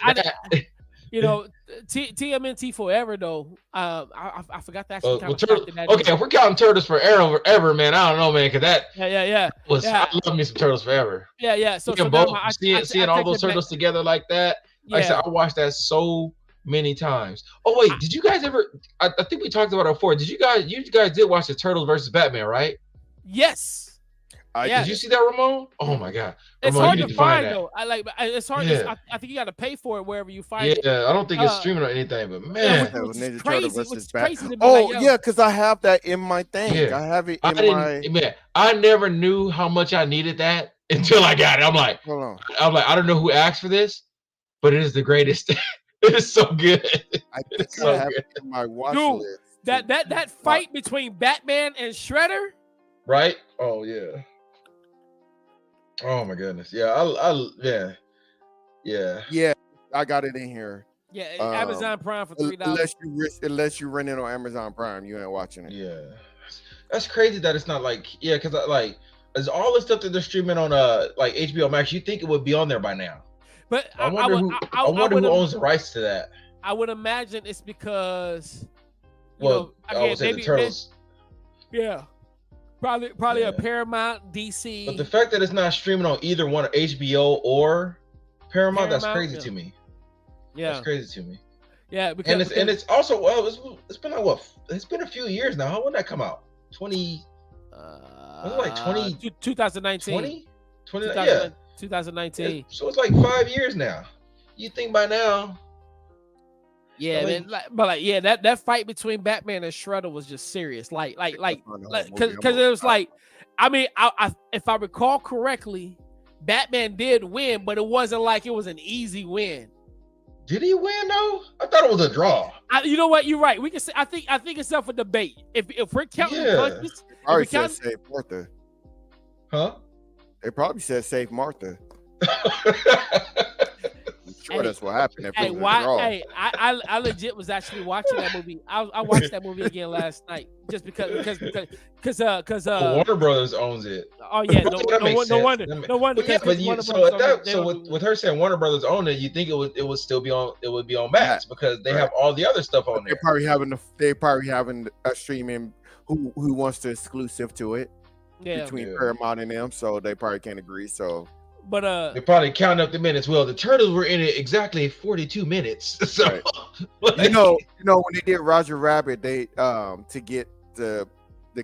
TMNT Forever though. I forgot to actually okay, if we're counting Turtles Forever, man, I don't know, man, because that I love me some Turtles Forever. Yeah. So seeing all those turtles together like that. Like I said, I watched that so many times. Oh wait, did you guys ever? I think we talked about it before. You guys did watch the Turtles versus Batman, right? Yes. Did you see that, Ramon? Oh my God, It's Ramon, hard you to need to find find that. though. It's hard. Yeah. I think you got to pay for it wherever you find it. Yeah, I don't think it's streaming or anything, but man, which is Ninja Turtle crazy. Which versus is Bat. crazy to me. Oh like, yo, yeah, because I have that in my thing. Yeah. I have it I in didn't, man. I never knew how much I needed that until I got it. I'm like, I don't know who asked for this, but it is the greatest. It is so good. I think It's so I have good. it in my watch dude, list. that fight between Batman and Shredder. Right? Oh yeah. Oh my goodness. Yeah. Yeah. Yeah, I got it in here. Yeah, Amazon Prime for $3. Unless you rent it on Amazon Prime, you ain't watching it. Yeah. That's crazy that it's not like, yeah, because like is all the stuff that they're streaming on like HBO Max, you think it would be on there by now. But I wonder who owns the rights to that. I would imagine it's because I would say the Turtles. Yeah. Probably a Paramount, DC. But the fact that it's not streaming on either one of HBO or Paramount, that's crazy to me. Yeah, that's crazy to me. Yeah, because it's also it's been like what? It's been a few years now. When did that come out? 2019. 2019. So it's like 5 years now. You think by now? Yeah, man. That fight between Batman and Shredder was just serious. Because it was like, I mean, I if I recall correctly, Batman did win, but it wasn't like it was an easy win. Did he win though? I thought it was a draw. You know what? You're right. We can say I think it's up for debate. If we're counting punches, probably said save Martha. Huh? They probably said save Martha. Sure, that's what happened. I legit was actually watching that movie. I watched that movie again last night just because Warner Brothers owns it. Oh yeah, no wonder. With her saying Warner Brothers own it, you think it would still be on? It would be on Max because they have all the other stuff on there. They probably having a streaming who wants the exclusive to it between Paramount and them, so they probably can't agree. So. But they probably count up the minutes. Well, the Turtles were in it exactly 42 minutes. So right. you know when they did Roger Rabbit, they to get the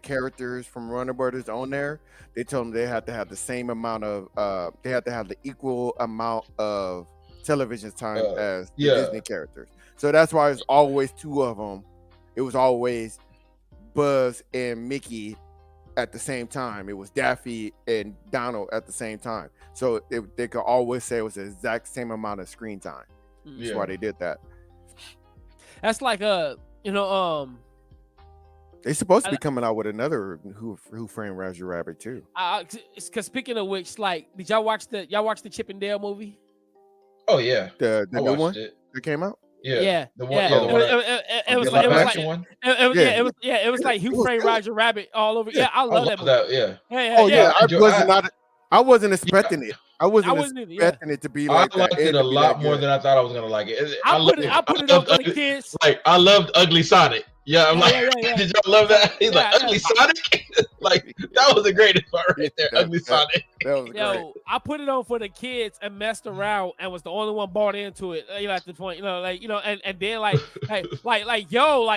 characters from Warner Brothers on there, they told them they had to have the same amount of they had to have the equal amount of television time as the Disney characters. So that's why it's always two of them. It was always Buzz and Mickey at the same time. It was Daffy and Donald at the same time. So they could always say it was the exact same amount of screen time. That's why they did that. That's like they're supposed to be coming out with another Who Framed Roger Rabbit too. Because speaking of which, like, did y'all watch the Chip and Dale movie? Oh yeah, the new one that came out. Yeah. The one. It was like Who Framed Roger Rabbit all over. Yeah, I love that movie. I wasn't expecting it. I wasn't expecting it to be like that. I liked it a lot more than I thought I was gonna like it. I put it up for the kids. Like I loved Ugly Sonic. Yeah, I'm did y'all love that? He's like Ugly Sonic. Like that was the greatest part right there. Ugly Sonic. That was great. I put it on for the kids and messed around and was the only one bought into it. At the point, and then like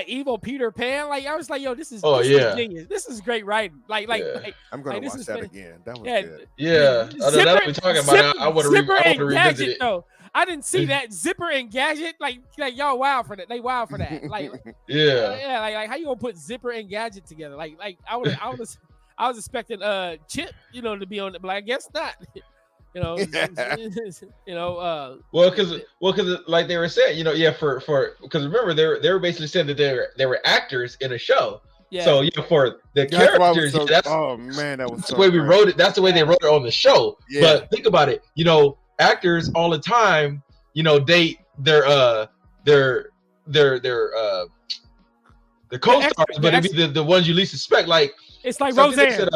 evil Peter Pan. Like I was like, yo, this is genius. This is great writing. I'm gonna watch that again. That was good. Yeah, that's what we're talking about. I want to revisit it. Though. I didn't see that Zipper and Gadget. Like y'all wild for that. They wild for that. Like like how you gonna put Zipper and Gadget together? Like I was expecting Chip, to be on it, but I guess not. Well, because like they were saying, because remember they were basically saying that they were actors in a show. Yeah. So for the characters, that's the way we wrote it. That's the way they wrote it on the show. Yeah. But think about it, actors all the time, date their co-stars, but it'd be the ones you least suspect. Like it's like Roseanne.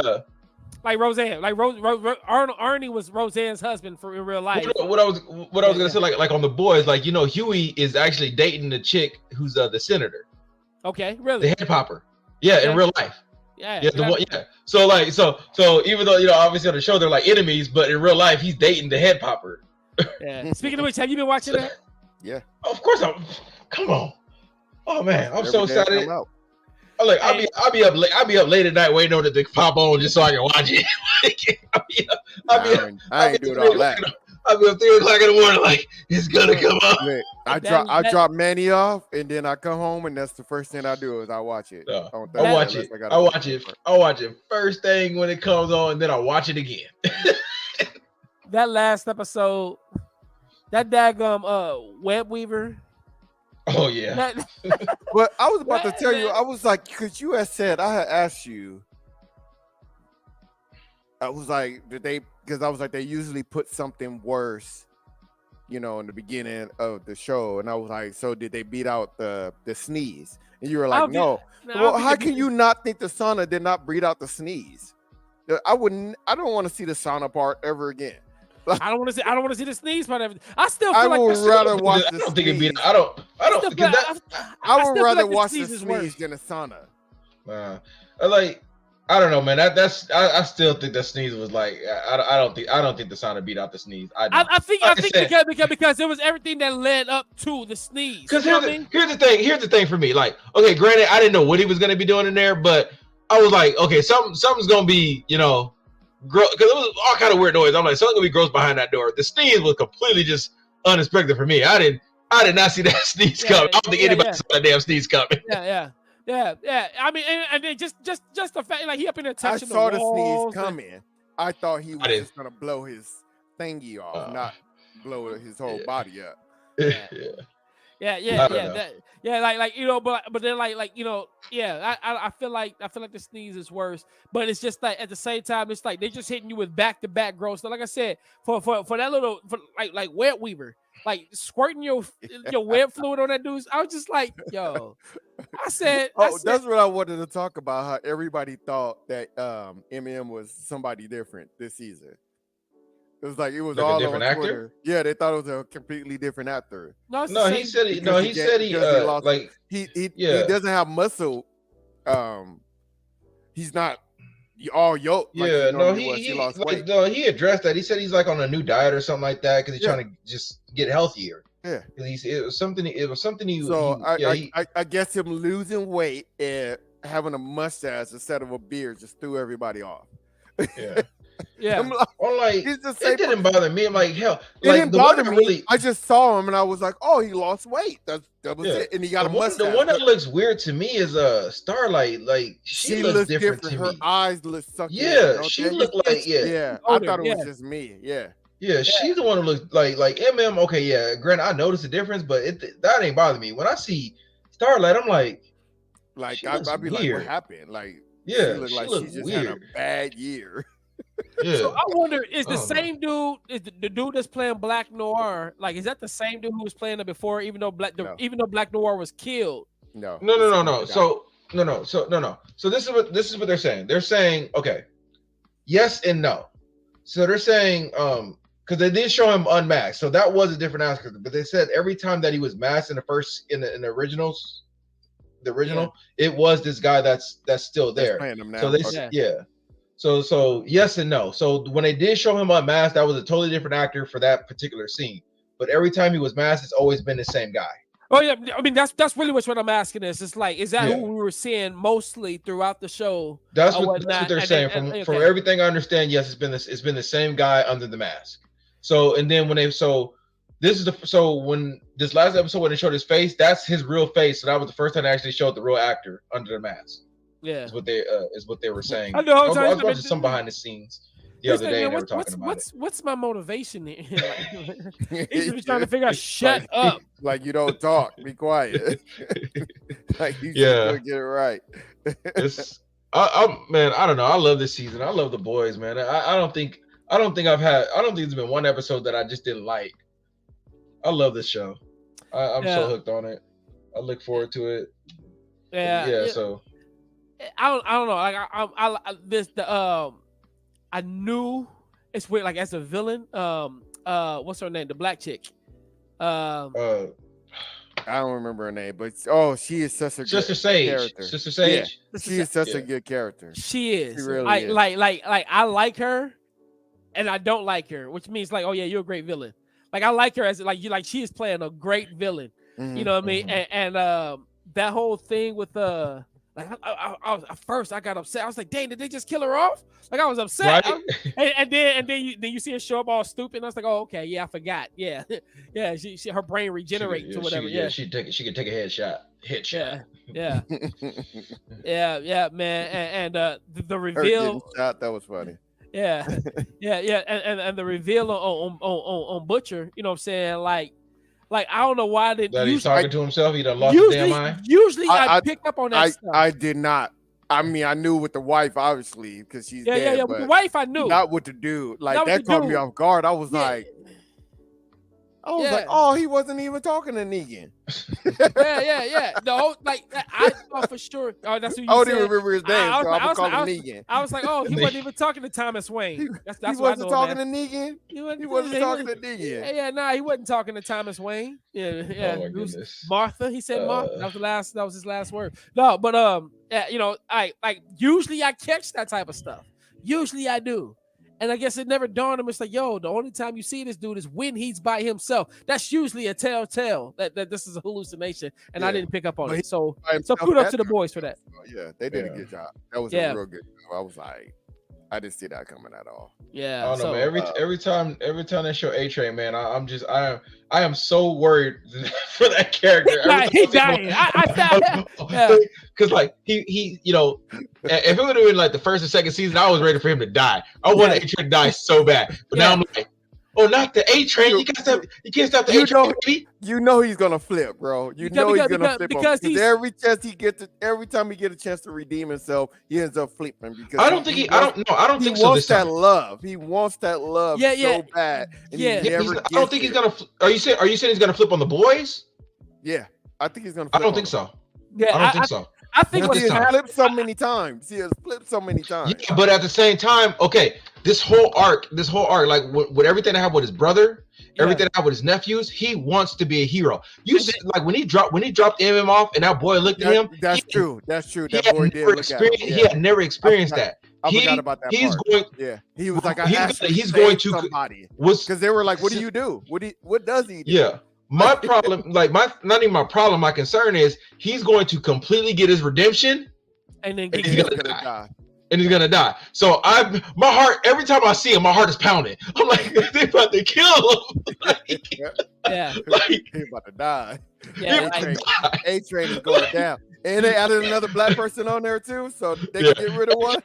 Like Roseanne, like Arnie was Roseanne's husband in real life. What I was gonna say, like on The Boys, like Huey is actually dating the chick who's the senator. Okay, really? The head popper. Yeah, in real life. Yeah. Yeah. So even though obviously on the show they're like enemies, but in real life he's dating the head popper. Yeah. Speaking of which, have you been watching that? Yeah. Of course Come on. Oh man, I'm so excited. I'll be up late at night waiting on it to pop on just so I can watch it. I ain't doing all that. I'll be up 3 o'clock in the morning, like it's gonna come up. I drop Manny off, and then I come home, and that's the first thing I do is I watch it. I'll watch it first thing when it comes on, and then I'll watch it again. That last episode, that daggum web weaver. Oh yeah. But I was about to tell you, I was like, because you had said I had asked you. I was like, they usually put something worse, in the beginning of the show, and I was like, so did they beat out the sneeze? And you were like, no. Well, how can you not think the sauna did not beat out the sneeze? I don't want to see the sauna part ever again. I don't want to see the sneeze part of it. I still feel would rather watch the sneeze. Sneeze. I would rather watch the sneeze than a sauna. I don't know, man. I still think the sneeze was like I don't think the sauna beat out the sneeze. I think because it was everything that led up to the sneeze. Because here's the thing for me. Like, okay, granted, I didn't know what he was gonna be doing in there, but I was like, okay, something's gonna be, gross, because it was all kind of weird noise. I'm like, something's gonna be gross behind that door. The sneeze was completely just unexpected for me. I did not see that sneeze coming. I don't think anybody saw that damn sneeze coming. Yeah. I mean, and then just the fact, like, he up in there touching I saw the sneeze coming. I thought he was just gonna blow his thingy off, not blow his whole body up. But then I feel like the sneeze is worse, but it's just like at the same time it's like they're just hitting you with back-to-back gross. So like I said, for that little like web weaver, like squirting your web fluid on that dude, I was just like, yo, I said that's what I wanted to talk about, how everybody thought that MM was somebody different this season. It was like it was all different on actor. Twitter. Yeah, they thought it was a completely different actor. He said he doesn't have muscle. He's not all yoked. Yeah, he lost weight. No, he addressed that. He said he's like on a new diet or something like that because he's trying to just get healthier. Yeah, it was something he. So I guess him losing weight and having a mustache instead of a beard just threw everybody off. Yeah. Yeah, it didn't bother me. I'm like, hell, it didn't bother me. I just saw him and I was like, oh, he lost weight. That was it. And he got a mustache. The one that looks weird to me is Starlight. Like she looks different to Her me. eyes look sucky. Yeah, she looked like I thought it was just me. Yeah, she's the one who looks like MM. Okay, yeah. Granted, I noticed the difference, but that ain't bother me. When I see Starlight, I'm like I'd be like, what happened? Like, yeah, she looked like she just had a bad year. Yeah. So I wonder, is the same dude, is the dude that's playing Black Noir, like, is that the same dude who was playing it before, even though Black Noir was killed? No. So this is what they're saying. They're saying, okay, yes and no. So they're saying, because they did show him unmasked, so that was a different actor. But they said every time that he was masked in the original, it was this guy that's still there. So they So yes and no. So when they did show him unmasked, that was a totally different actor for that particular scene. But every time he was masked, it's always been the same guy. Oh yeah, I mean that's really what I'm asking is. It's like, is that who we were seeing mostly throughout the show? That's what they're saying. From everything I understand, yes, it's been the same guy under the mask. So and then when when this last episode when they showed his face, that's his real face. So that was the first time they actually showed the real actor under the mask. Yeah, is what they were saying. I know. I was watching some behind the scenes the other day, and they were talking about it. What's my motivation here? He's just trying to figure out. Shut up! Like you don't talk. Be quiet. Like you should get it right. Man, I don't know. I love this season. I love the boys, man. I don't think there's been one episode that I just didn't like. I love this show. I'm so hooked on it. I look forward to it. Yeah. So. I don't know. I knew it's weird. Like as a villain, what's her name? The black chick. I don't remember her name, but she is such a Sister good Sage. character. Sister Sage. Yeah, she is such a good character. She is. She really is. Like I like her, and I don't like her, which means like, oh yeah, you're a great villain. Like I like her as she is playing a great villain. Mm-hmm. You know what I mean? And that whole thing with Like I was, at first I got upset. I was like, dang, did they just kill her off? Like I was upset. Right? And then you see her show up all stupid. And I was like, oh, okay, yeah, I forgot. Yeah. Yeah, she her brain regenerates or whatever. She could take a headshot. Yeah. Yeah, man. And the reveal shot, that was funny. Yeah. And the reveal on Butcher, you know what I'm saying? Like I don't know why that he's talking to himself. He done lost his damn mind. Usually I picked up on that stuff. I did not. I mean, I knew with the wife, obviously, because she's dead. Yeah. With the wife, I knew. Not with the dude. Like that caught me off guard. I was like, oh, he wasn't even talking to Negan. Yeah. No, like I thought for sure. Oh, that's what you said. I don't even remember his name. I was calling Negan. I was like, oh, he wasn't even talking to Thomas Wayne. That's he wasn't talking to Negan. He wasn't talking to Negan. Yeah, nah, he wasn't talking to Thomas Wayne. Yeah. Oh my goodness. Martha. He said Martha. That was his last word. No, but you know, I usually I catch that type of stuff. Usually I do. And I guess it never dawned on him. It's like, yo, the only time you see this dude is when he's by himself. That's usually a telltale that this is a hallucination. And I didn't pick up on it. So kudos to the boys for that. Yeah, they did a good job. That was a real good job. I was like, I didn't see that coming at all. Yeah. I don't know, man. Every time they show A-Train, man, I am so worried for that character. He's dying. Because like he you know, if it would have been like the first and second season, I was ready for him to die. I wanted A-Train to die so bad, but now I'm like, oh, not the A-Train. You can't stop the A-Train, baby. You know he's gonna flip, bro. He's gonna flip because every time he get a chance to redeem himself, he ends up flipping. Because I don't think so. He wants that love. He wants that love so bad. I don't think he's gonna. Are you saying he's gonna flip on the boys? Yeah, I think he's gonna. I don't think so. Yeah, I don't think so. I think he has flipped so many times. He has flipped so many times. Yeah, but at the same time, okay, this whole arc, like with everything that happened with his brother, everything that happened with his nephews, he wants to be a hero. You see, like when he dropped MM off, and that boy looked at him. That's true. That boy did look at him. He had never experienced that. I forgot about that part. He was like, he's going to somebody because they were like, what do you do? What does he do? Yeah. My problem, not even my problem, my concern is he's going to completely get his redemption and then he's gonna die. And he's gonna die. So my heart, every time I see him, my heart is pounding. I'm like, they're about to kill him. He's about to die. A-Train is going down. And they added another black person on there too, so they can get rid of one.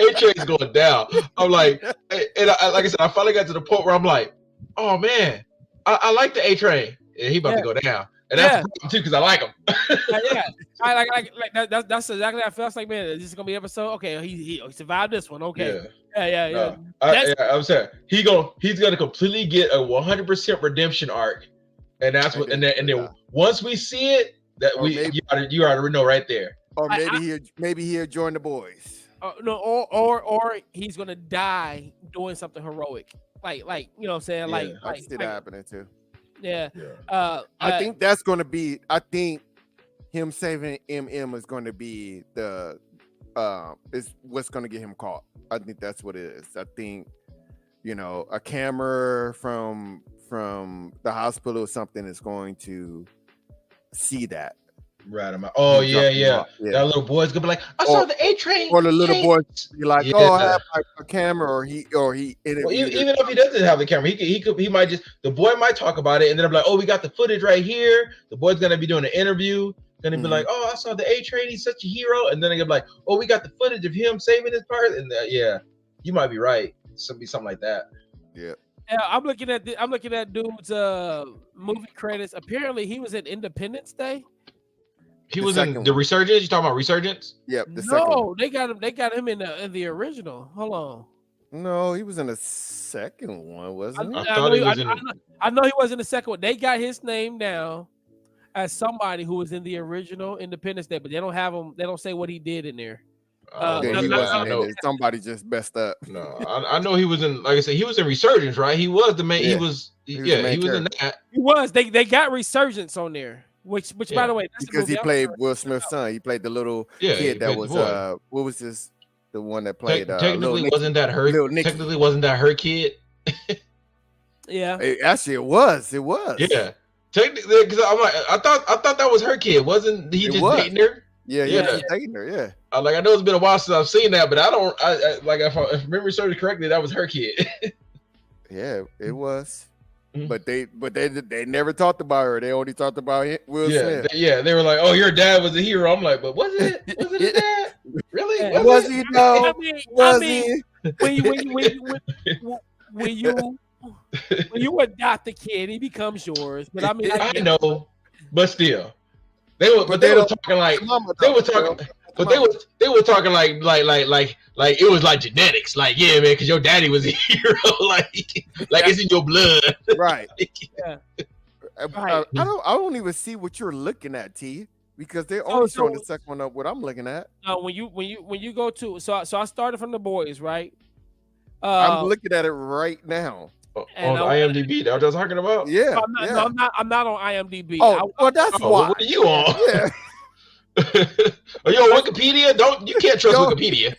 A-Train's going down. I'm like, and like I said, I finally got to the point where I'm like, oh man, I like the A-Train. And he about to go down. And that's too, because I like him. I like that's exactly how I felt. I was like, man, is this gonna be episode? Okay, he survived this one. Okay. Yeah. I'm saying he's gonna completely get a 100% redemption arc. And that's what and then once we see it, you already know right there. Or maybe he'll join the boys. Or he's gonna die doing something heroic. Like you know what I'm saying? I can see that happening too. Yeah. I think that's going to be. I think him saving MM is going to be is what's going to get him caught. I think that's what it is. I think a camera from the hospital or something is going to see that. Right. Oh yeah. That little boy's gonna be like, I saw the A-Train. Or the little boy be like, oh, I have a camera, or he. Well, even if he doesn't have the camera, he might just. The boy might talk about it, and then I'm like, oh, we got the footage right here. The boy's gonna be doing an interview. Gonna be like, oh, I saw the A-Train. He's such a hero. And then they're gonna be like, oh, we got the footage of him saving his part. And you might be right. It's gonna be something like that. Yeah. Yeah, I'm looking at dude's movie credits. Apparently, he was at Independence Day. He was in the Resurgence. You talking about Resurgence? Yep. They got him in the original. Hold on. No, he was in the second one, wasn't he? I know he was in the second one. They got his name down as somebody who was in the original Independence Day, but they don't have him. They don't say what he did in there. Somebody just messed up. No, I know he was in. Like I said, he was in Resurgence, right? He was the main. Yeah. He was in that. He was. They got Resurgence on there. Which by the way, that's because he played Will Smith's son. He played the little kid that was what was this? The one that played technically wasn't that her? Technically wasn't that her kid? Yeah. Actually, it was. Yeah. Technically, because I'm like, I thought that was her kid. Wasn't he just dating her? Yeah, he was dating her. Yeah. Like I know it's been a while since I've seen that, but I don't. I like if memory serves correctly, that was her kid. Yeah, it was. But they never talked about her. They only talked about Will Smith. They were like, "Oh, your dad was a hero." I'm like, "But was it? Was it his dad? Really? Was he though? I mean, when you adopt a kid, he becomes yours. But I mean, I know, but still, they were talking like they were talking. But they were talking like it was like genetics, like yeah, man, because your daddy was a hero, like it's in your blood, right? Yeah. I don't even see what you're looking at, T, because they're only showing the second one up. What I'm looking at. When you go to so I started from The Boys, right? I'm looking at it right now. On IMDb, that's what I was talking about. Yeah, I'm not on IMDb. Oh, well, that's why. What are you on? Yeah. Are you on Wikipedia? You can't trust Wikipedia.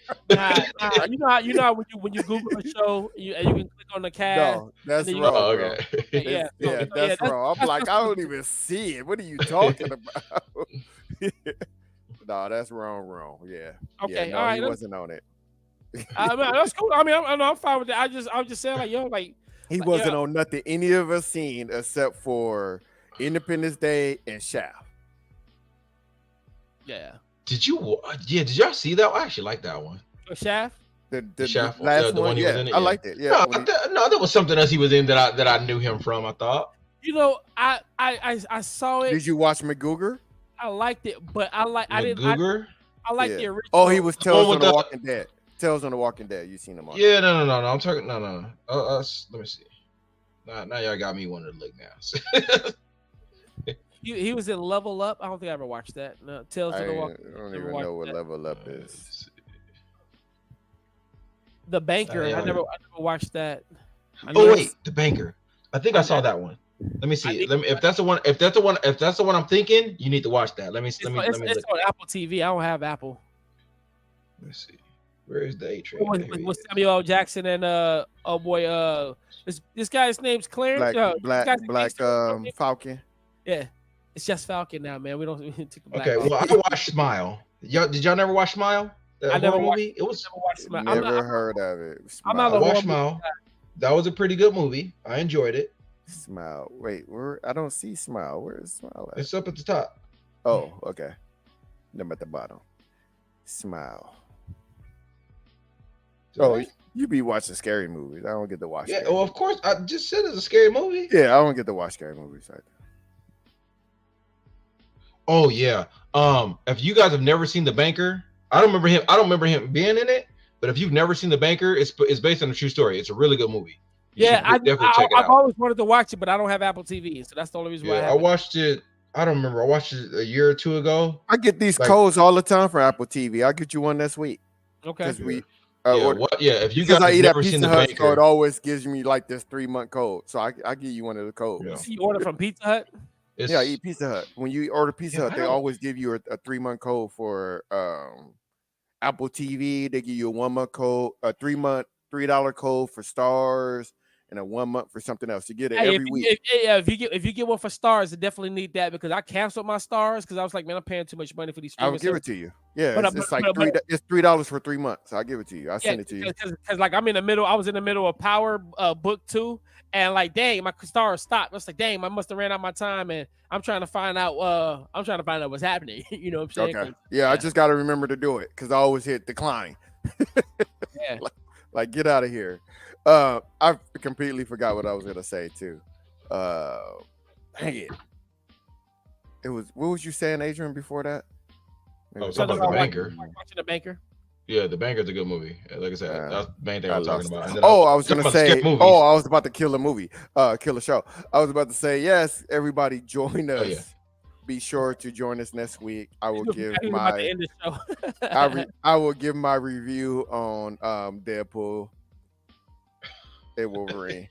You know how when you Google a show, you can click on the cast. No, that's wrong. Okay. That's wrong. I'm like, I don't even see it. What are you talking about? No, that's wrong. Yeah. Okay. No, all right. He wasn't on it. That's cool. I mean, I'm fine with that. I'm just saying, like, yo, like he wasn't on nothing any of us seen except for Independence Day and Shaft. Yeah. Did y'all see that? I actually like that one. Shaft? The Shaft last one. He was in it, I liked it. Yeah. No, there was something else he was in that I knew him from. I thought. You know, I saw it. Did you watch MacGuger? I liked it, but I like I didn't. I like the original. Oh, he was Tales on the Walking Dead. Tales on the Walking Dead. You seen him on? Yeah, no. I'm talking. No. Let me see. Now y'all got me wanting to look now. He was in Level Up. I don't think I ever watched that. No, Tales of the Walking Dead. I don't even know what Level Up is. The Banker. I never watched that. Wait, The Banker. I think I saw that one. Let me see. If that's the one I'm thinking, you need to watch that. Let me It's on Apple TV. I don't have Apple. Let's see. Where is the A-Train? With Samuel L. Jackson and this guy's name's Clarence. Black Falcon. Yeah, it's just Falcon now, man. We don't take the Black. Okay, well, I watched Smile. Did y'all never watch Smile? I never watched. It was. Never heard of it. I'm not a watch Smile. That was a pretty good movie. I enjoyed it. Smile. Wait, I don't see Smile. Where is Smile at? It's up at the top. Oh, okay. Them at the bottom. Smile. Oh, you be watching scary movies. I don't get to watch. Yeah, well, of course. I just said it's a scary movie. Yeah, I don't get to watch scary movies like that. Oh yeah. If you guys have never seen The Banker, I don't remember him being in it. But if you've never seen The Banker, it's based on a true story. It's a really good movie. I've always wanted to watch it, but I don't have Apple TV, so that's the only reason why. I watched it. I don't remember. I watched it a year or two ago. I get these codes all the time for Apple TV. I'll get you one next week. Okay. Because if you guys I eat at never seen Pizza The Hut, Banker, so it always gives me like this 3-month code. So I give you one of the codes. Yeah. So you order from Pizza Hut? I eat Pizza Hut. When you order Pizza Hut, they always give you a 3-month code for Apple TV. They give you a 1-month code, a 3-month $3 code for Stars, and a 1 month for something else. You get it every week. If you get one for Stars, I definitely need that because I canceled my Stars because I was like, man, I'm paying too much money for these. I will give it to you. Yeah, it's like it's $3 for 3 months. I'll give it to you. I'll send it to you. Because like I'm in the middle. I was in the middle of Power Book 2, and like, dang, my Stars stopped. I was like, dang, I must have ran out my time, and I'm trying to find out. What's happening. You know what I'm saying? Okay. Yeah, I just got to remember to do it because I always hit decline. Yeah. Like, get out of here. I completely forgot what I was gonna say too. Dang it! It was what was you saying, Adrian? Before that, talking about The Banker. Watching The Banker. Yeah, The Banker's a good movie. Like I said, that's the main thing I'm talking about. I was gonna say. Oh, I was about to kill a movie. Kill a show. I was about to say yes. Everybody, join us. Oh, yeah. Be sure to join us next week. I will give my. I will give my review on Deadpool. Wolverine.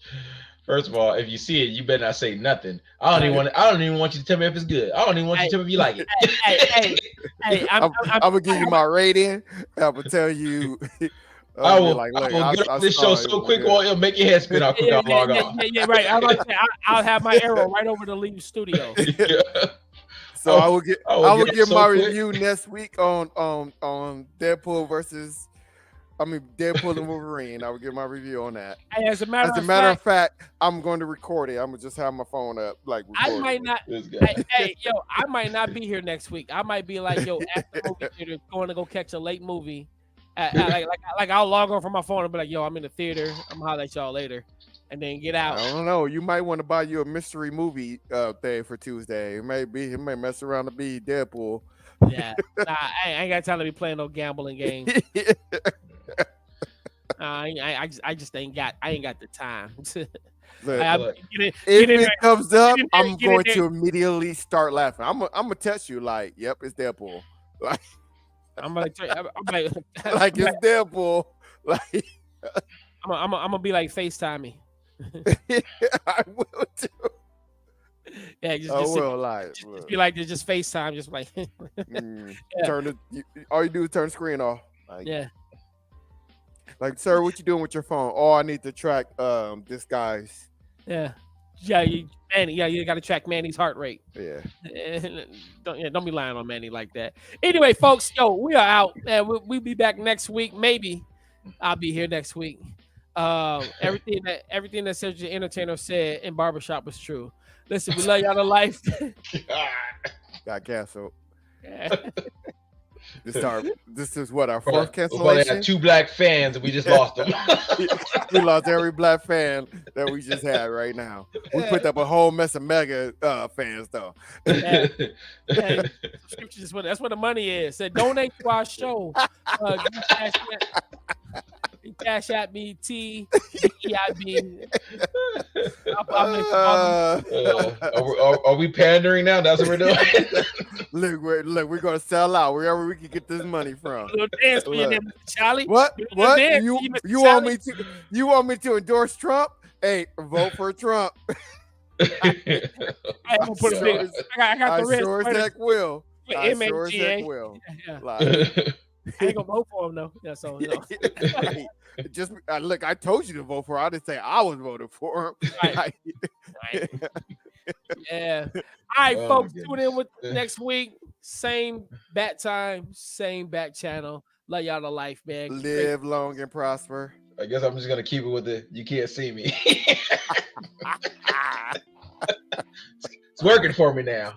First of all, if you see it, you better not say nothing. I don't even want you to tell me if it's good. I don't even want you to tell me if you like it. I'm gonna give you my rating. I will tell you. I will get off this show so quick, or it'll make your head spin out quick. Yeah, right. I'll have my arrow right over the leave studio. So I will get so my quick. review next week on Deadpool versus, Deadpool and Wolverine. I will give my review on that. Hey, as a matter of fact, I'm going to record it. I'm gonna just have my phone up, like I recording. might not. I might not be here next week. I might be like, at the movie theater, going to go catch a late movie. Like I'll log on from my phone and be like, I'm in the theater. I'm gonna holler at y'all later, and then get out. I don't know. You might want to buy you a mystery movie thing for Tuesday. It may mess around to be Deadpool. Yeah, I ain't got time to be playing no gambling games. I just ain't got the time. Look, if it comes up, I'm going to immediately start laughing. I'm gonna text you like, "Yep, it's Deadpool." Like, I'm like it's Deadpool. Like, I'm gonna be like FaceTime me. I will too. Yeah, just be like this, just FaceTime, just like all you do is turn the screen off. Like, yeah. Like, sir, what you doing with your phone? Oh, I need to track this guy's. Yeah. You got to track Manny's heart rate. Yeah. Don't be lying on Manny like that. Anyway, folks, we are out. We'll be back next week. Maybe I'll be here next week. Everything that Cedric the Entertainer said in Barbershop was true. Listen, we love y'all to life. Got canceled. Yeah. This is what our fourth cancellation. Well, they had 2 black fans and we just lost them. We lost every black fan that we just had right now. We put up a whole mess of mega fans though. That's what the money is. Said donate to our show. Cash at me, TEIB. Are we pandering now? That's what we're doing. Look, we're gonna sell out wherever we can get this money from. A little dance for you, Charlie. What? You want me to? You want me to endorse Trump? Hey, vote for Trump. I got the red. Sure as heck will. I sure as heck will. I ain't gonna vote for him though. Yeah, so no. Just look, I told you to vote for him. I didn't say I was voting for him. Right. Yeah. All right, folks, tune in with next week. Same bat time, same back channel. Love y'all to life, man. Live long and prosper. I guess I'm just gonna keep it with you can't see me. It's working for me now.